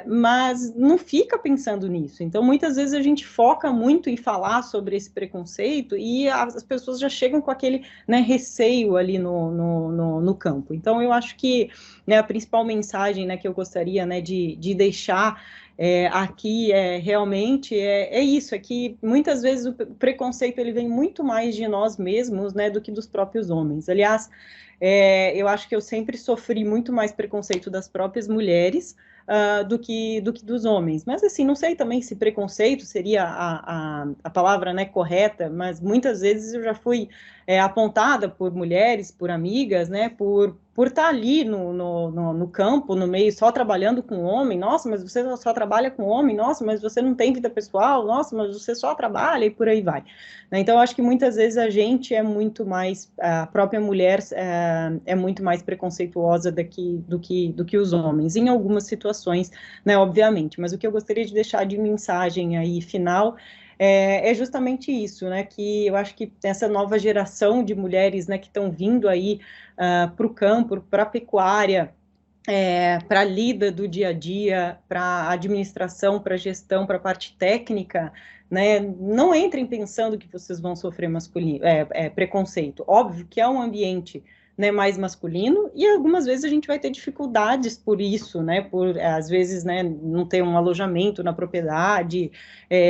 mas não fica pensando nisso. Então, muitas vezes a gente foca muito em falar sobre esse preconceito e as pessoas já chegam com aquele, né, receio ali no campo. Então, eu acho que, né, a principal mensagem, né, que eu gostaria, né, de deixar aqui realmente isso, é que muitas vezes o preconceito ele vem muito mais de nós mesmos, né, do que dos próprios homens. Aliás, eu acho que eu sempre sofri muito mais preconceito das próprias mulheres do que dos homens. Mas, assim, não sei também se preconceito seria a palavra, né, correta, mas muitas vezes eu já fui apontada por mulheres, por amigas, né, por estar ali no campo, no meio, só trabalhando com homem. Nossa, mas você só trabalha com homem. Nossa, mas você não tem vida pessoal. Nossa, mas você só trabalha, e por aí vai. Então, eu acho que muitas vezes a gente é muito mais, a própria mulher é muito mais preconceituosa do que os homens, em algumas situações, né, obviamente. Mas o que eu gostaria de deixar de mensagem aí, final, é justamente isso, né, que eu acho que essa nova geração de mulheres, né, que estão vindo aí para o campo, para a pecuária, para a lida do dia a dia, para a administração, para a gestão, para a parte técnica, né, não entrem pensando que vocês vão sofrer preconceito. Óbvio que é um ambiente, né, mais masculino, e algumas vezes a gente vai ter dificuldades por isso, né, por, às vezes, né, não ter um alojamento na propriedade,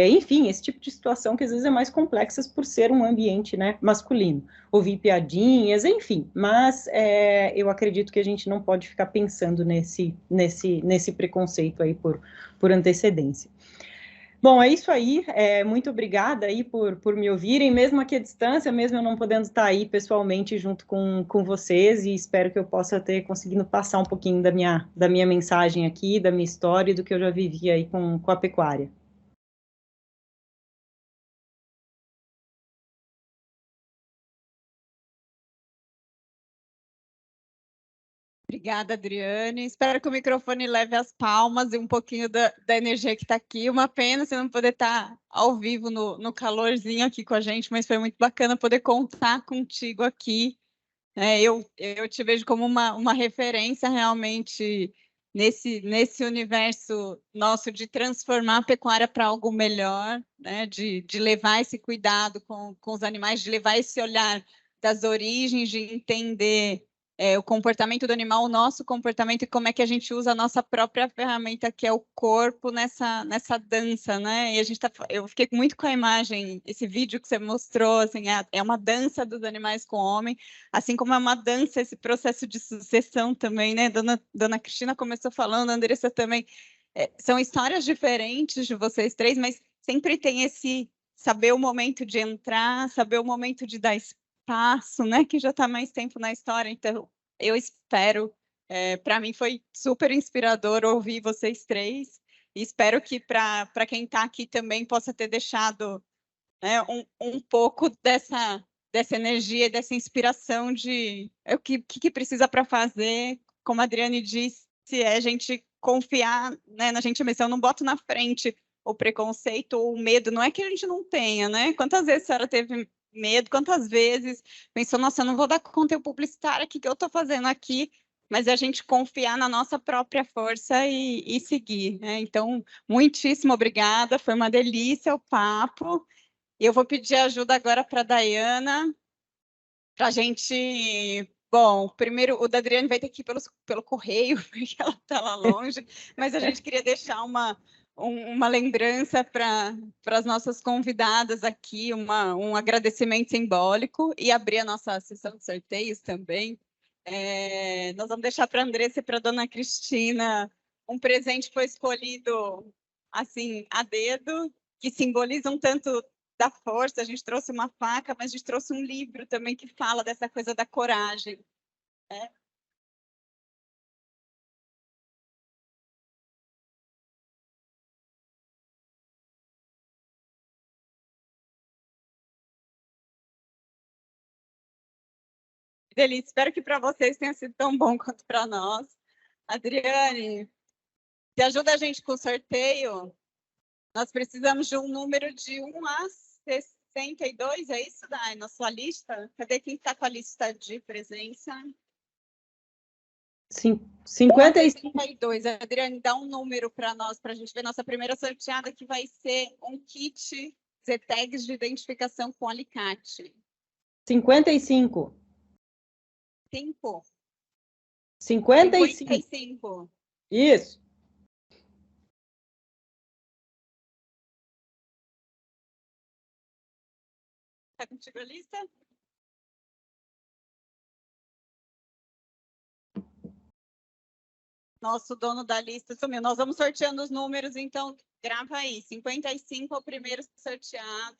enfim, esse tipo de situação que às vezes é mais complexa por ser um ambiente, né, masculino. Ouvir piadinhas, enfim, mas eu acredito que a gente não pode ficar pensando nesse preconceito aí por antecedência. Bom, é isso aí. Muito obrigada aí por me ouvirem, mesmo aqui à distância, mesmo eu não podendo estar aí pessoalmente junto com vocês, e espero que eu possa ter conseguido passar um pouquinho da minha mensagem aqui, da minha história e do que eu já vivi aí com a pecuária. Obrigada, Adriane. Espero que o microfone leve as palmas e um pouquinho da energia que está aqui. Uma pena você não poder estar ao vivo no calorzinho aqui com a gente, mas foi muito bacana poder contar contigo aqui. Eu te vejo como uma referência realmente nesse universo nosso de transformar a pecuária para algo melhor, né? De levar esse cuidado com os animais, de levar esse olhar das origens, de entender o comportamento do animal, o nosso comportamento e como é que a gente usa a nossa própria ferramenta, que é o corpo, nessa dança, né? E eu fiquei muito com a imagem, esse vídeo que você mostrou, assim, é uma dança dos animais com o homem, assim como é uma dança esse processo de sucessão também, né? Dona Cristina começou falando, a Andressa também. São histórias diferentes de vocês três, mas sempre tem esse saber o momento de entrar, saber o momento de dar espaço, né? Que já está mais tempo na história. Então, eu espero. Para mim foi super inspirador ouvir vocês três. E espero que para quem está aqui também possa ter deixado, né, um pouco dessa energia, dessa inspiração de o que precisa para fazer. Como a Adriane disse, é a gente confiar, né, na gente mesma. Eu não boto na frente o preconceito ou o medo. Não é que a gente não tenha, né? Quantas vezes a senhora teve medo? Quantas vezes pensou, nossa, eu não vou dar conta, eu publicitário, o que eu estou fazendo aqui? Mas a gente confiar na nossa própria força e seguir, né? Então, muitíssimo obrigada, foi uma delícia o papo. Eu vou pedir ajuda agora para a Dayana, para a gente... Bom, primeiro, o da Adriane vai ter que ir pelo correio, porque ela está lá longe, mas a gente queria deixar uma lembrança para as nossas convidadas aqui, um agradecimento simbólico, e abrir a nossa sessão de sorteios também. Nós vamos deixar para a Andressa e para a dona Cristina um presente que foi escolhido assim, a dedo, que simboliza um tanto da força. A gente trouxe uma faca, mas a gente trouxe um livro também que fala dessa coisa da coragem, né? Delícia, espero que para vocês tenha sido tão bom quanto para nós. Adriane, se ajuda a gente com o sorteio. Nós precisamos de um número de 1 a 62, é isso, Dai? Na sua lista? Cadê quem está com a lista de presença? 52. Adriane, dá um número para nós, para a gente ver nossa primeira sorteada, que vai ser um kit Z-Tags de identificação com alicate. 55. 5. 55. Isso. Está contigo a lista? Nosso dono da lista sumiu. Nós vamos sorteando os números, então grava aí. 55 é o primeiro sorteado.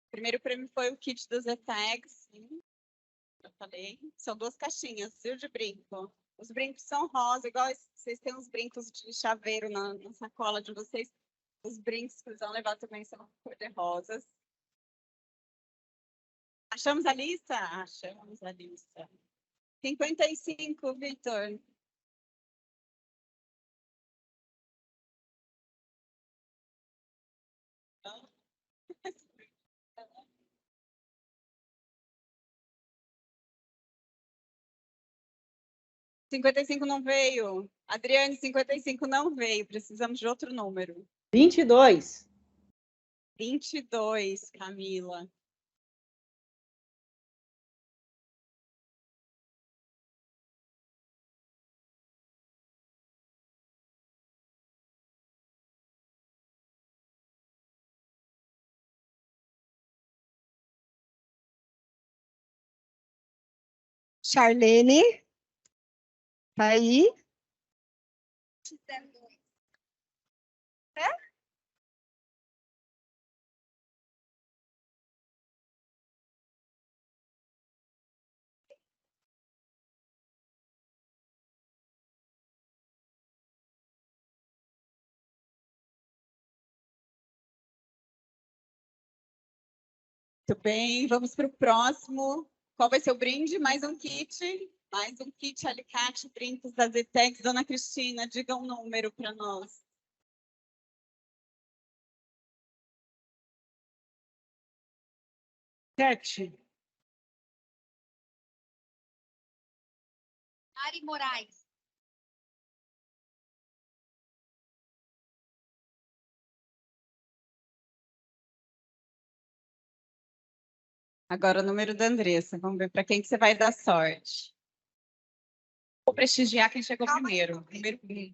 O primeiro prêmio foi o kit dos Z-Tags. Eu falei. São 2 caixinhas, viu, de brinco. Os brincos são rosa, igual vocês têm uns brincos de chaveiro na sacola de vocês. Os brincos que vocês vão levar também são cor-de-rosas. Achamos a lista? Achamos a lista. 55, Vitor. Oh. 55 não veio. Adriane, 55 não veio. Precisamos de outro número. 22. 22, Camila. Charlene. Tá aí? Muito bem, vamos para o próximo. Qual vai ser o brinde? Mais um kit. Mais um kit alicate, brincos da Zetex. Dona Cristina, diga um número para nós. Sete. Mari Moraes. Agora o número da Andressa. Vamos ver para quem que você vai dar sorte. Vou prestigiar quem chegou primeiro. Número 1.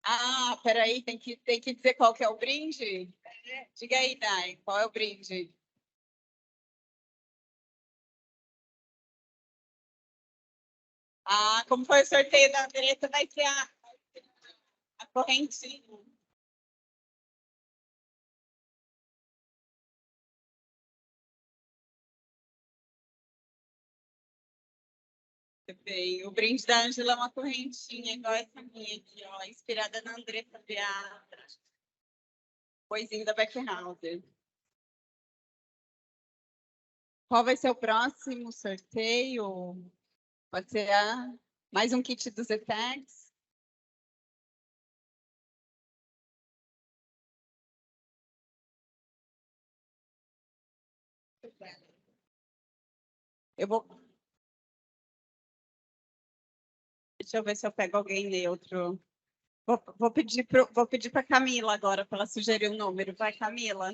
Ah, peraí, tem que dizer qual que é o brinde? Diga aí, Dai, qual é o brinde? Ah, como foi o sorteio da Andressa, vai ser a correntinha. Muito bem. O brinde da Ângela é uma correntinha, igual essa minha aqui, ó, inspirada na Andressa Beata. Coisinho da Beckhauser. Qual vai ser o próximo sorteio? Pode ser mais um kit dos Zetex. Eu vou... Deixa eu ver se eu pego alguém neutro. Vou pedir para Camila agora, para ela sugerir um número. Vai, Camila.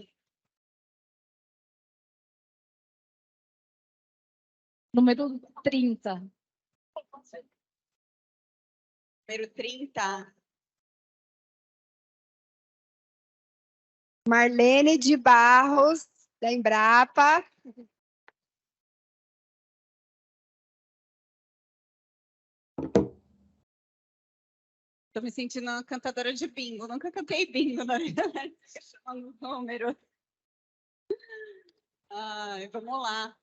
Número 30. Número 30. Marlene de Barros, da Embrapa. Estou me sentindo uma cantadora de bingo. Nunca cantei bingo na vida. Chamando o número. Ai, vamos lá.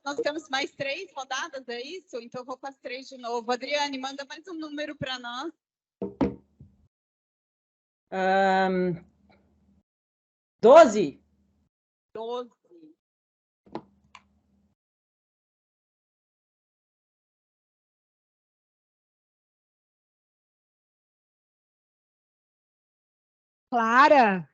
Nós temos mais 3 rodadas, é isso? Então, eu vou com as 3 de novo. Adriane, manda mais um número para nós. 12. 12. Clara.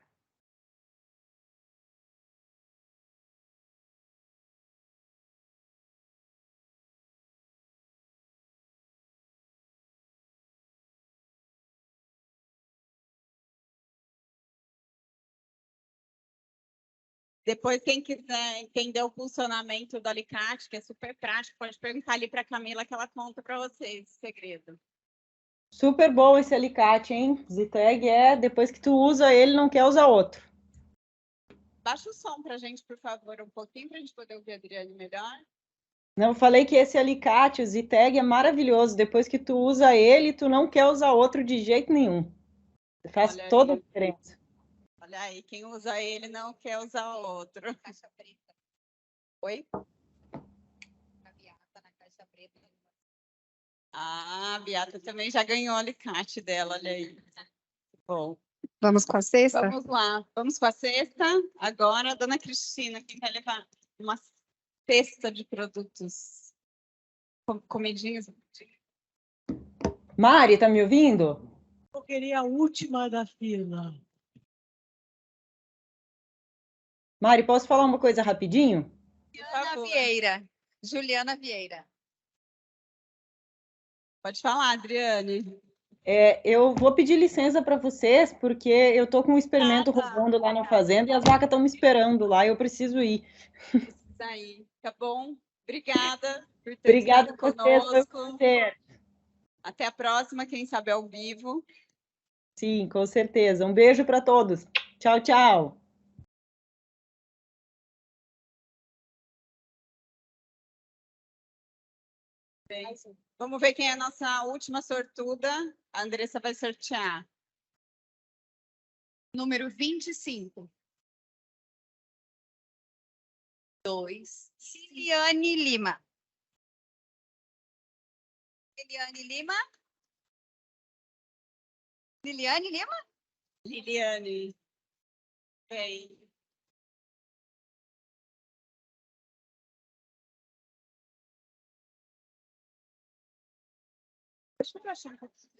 Depois, quem quiser entender o funcionamento do alicate, que é super prático, pode perguntar ali para a Camila que ela conta para vocês esse segredo. Super bom esse alicate, hein? Ziteg depois que tu usa ele, não quer usar outro. Baixa o som para a gente, por favor, um pouquinho, para a gente poder ouvir a Adriane melhor. Não, falei que esse alicate, o Ziteg, é maravilhoso. Depois que tu usa ele, tu não quer usar outro de jeito nenhum. Faz toda a diferença. Olha aí, quem usa ele não quer usar outro. Caixa preta. Oi? A Beata na caixa preta. Ah, a Beata também já ganhou o alicate dela, olha aí. Bom. Vamos com a sexta? Vamos lá, vamos com a sexta. Agora, a dona Cristina, que vai levar uma cesta de produtos. Comidinhas. Mari, tá me ouvindo? Eu queria a última da fila. Mari, posso falar uma coisa rapidinho? Juliana Vieira. Juliana Vieira. Pode falar, Adriane. Eu vou pedir licença para vocês, porque eu tô com um experimento rodando lá na fazenda e as vacas estão me esperando lá e eu preciso ir. Isso aí, tá bom? Obrigada por ter Obrigada estado por vocês, foi um conosco. prazer. Até a próxima, quem sabe ao vivo. Sim, com certeza. Um beijo para todos. Tchau, tchau. gente. Vamos ver quem é a nossa última sortuda. A Andressa vai sortear. Número 25. 2. Liliane Lima. Liliane Lima? Liliane Lima? Liliane. Bem. Deixa eu achar um pouquinho.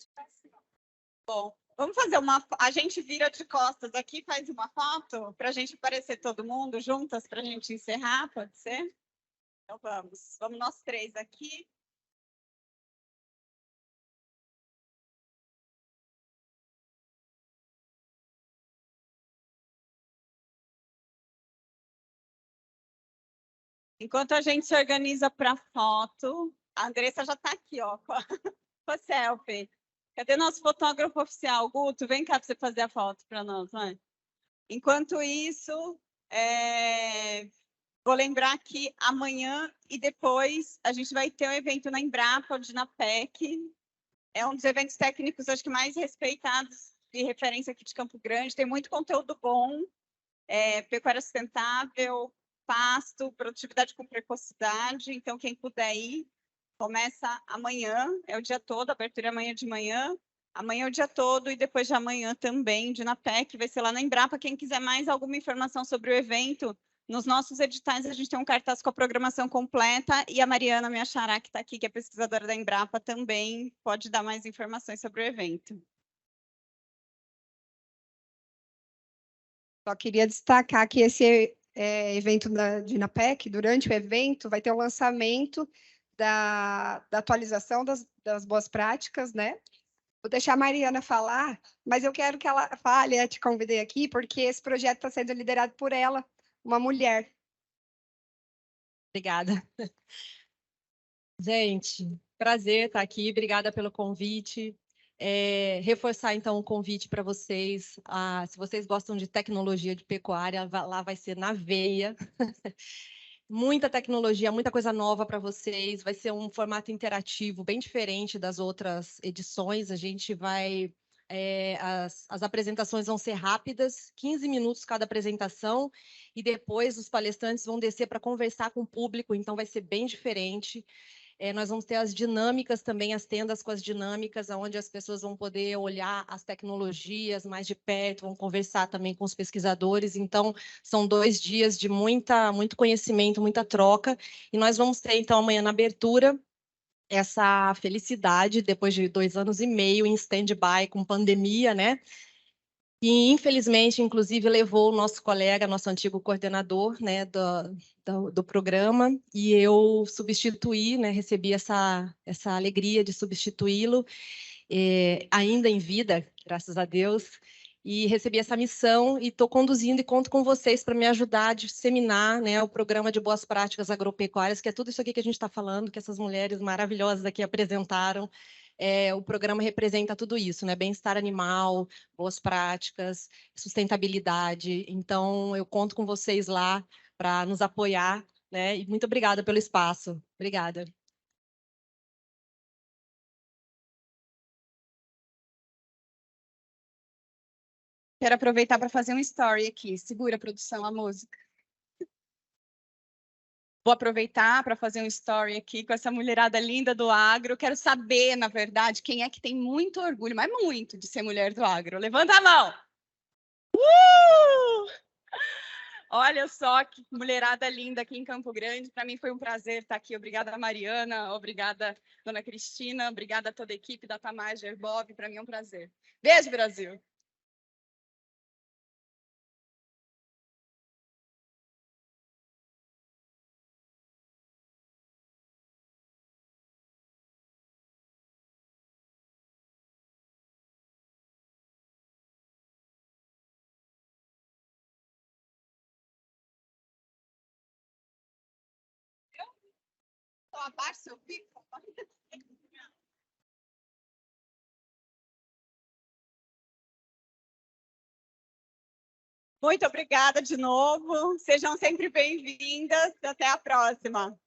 Bom, vamos fazer uma... A gente vira de costas aqui, faz uma foto para a gente aparecer todo mundo juntas, para a gente encerrar, pode ser? Então vamos. Vamos nós três aqui. Enquanto a gente se organiza para a foto, a Andressa já está aqui, ó, com a selfie. Cadê nosso fotógrafo oficial? Guto, vem cá para você fazer a foto para nós, vai. Enquanto isso, vou lembrar que amanhã e depois a gente vai ter um evento na Embrapa, ou na PEC. É um dos eventos técnicos, acho que mais respeitados de referência aqui de Campo Grande. Tem muito conteúdo bom, pecuária sustentável, pasto, produtividade com precocidade. Então, quem puder ir, começa amanhã, é o dia todo, a abertura é amanhã de manhã. Amanhã é o dia todo e depois de amanhã também, de NAPEC, vai ser lá na Embrapa. Quem quiser mais alguma informação sobre o evento, nos nossos editais a gente tem um cartaz com a programação completa e a Mariana, minha xará, que está aqui, que é pesquisadora da Embrapa, também pode dar mais informações sobre o evento. Só queria destacar que esse evento de NAPEC, durante o evento, vai ter o lançamento da atualização das boas práticas, né? Vou deixar a Mariana falar, mas eu quero que ela fale, eu te convidei aqui, porque esse projeto está sendo liderado por ela, uma mulher. Obrigada. Gente, prazer estar aqui, obrigada pelo convite. Reforçar, então, o convite para vocês. Se vocês gostam de tecnologia de pecuária, lá vai ser na veia. Muita tecnologia, muita coisa nova para vocês. Vai ser um formato interativo bem diferente das outras edições. A gente vai... as apresentações vão ser rápidas, 15 minutos cada apresentação, e depois os palestrantes vão descer para conversar com o público, então vai ser bem diferente. Nós vamos ter as dinâmicas também, as tendas com as dinâmicas, onde as pessoas vão poder olhar as tecnologias mais de perto, vão conversar também com os pesquisadores. Então, são 2 dias de muito conhecimento, muita troca. E nós vamos ter, então, amanhã na abertura, essa felicidade, depois de 2 anos e meio em stand-by com pandemia, né? E, infelizmente, inclusive, levou o nosso colega, nosso antigo coordenador, né, do programa, e eu substituí, né, recebi essa alegria de substituí-lo, ainda em vida, graças a Deus, e recebi essa missão e estou conduzindo e conto com vocês para me ajudar a disseminar, né, o programa de boas práticas agropecuárias, que é tudo isso aqui que a gente está falando, que essas mulheres maravilhosas aqui apresentaram. O programa representa tudo isso, né? Bem-estar animal, boas práticas, sustentabilidade. Então, eu conto com vocês lá para nos apoiar, né? E muito obrigada pelo espaço. Obrigada. Quero aproveitar para fazer um story aqui. Segura, produção, a música. Vou aproveitar para fazer um story aqui com essa mulherada linda do agro. Quero saber, na verdade, quem é que tem muito orgulho, mas muito, de ser mulher do agro. Levanta a mão! Olha só que mulherada linda aqui em Campo Grande. Para mim foi um prazer estar aqui. Obrigada, Mariana. Obrigada, dona Cristina. Obrigada a toda a equipe da Tamar Gerbob. Para mim é um prazer. Beijo, Brasil! Abaixa seu pico. Muito obrigada de novo. Sejam sempre bem-vindas. Até a próxima.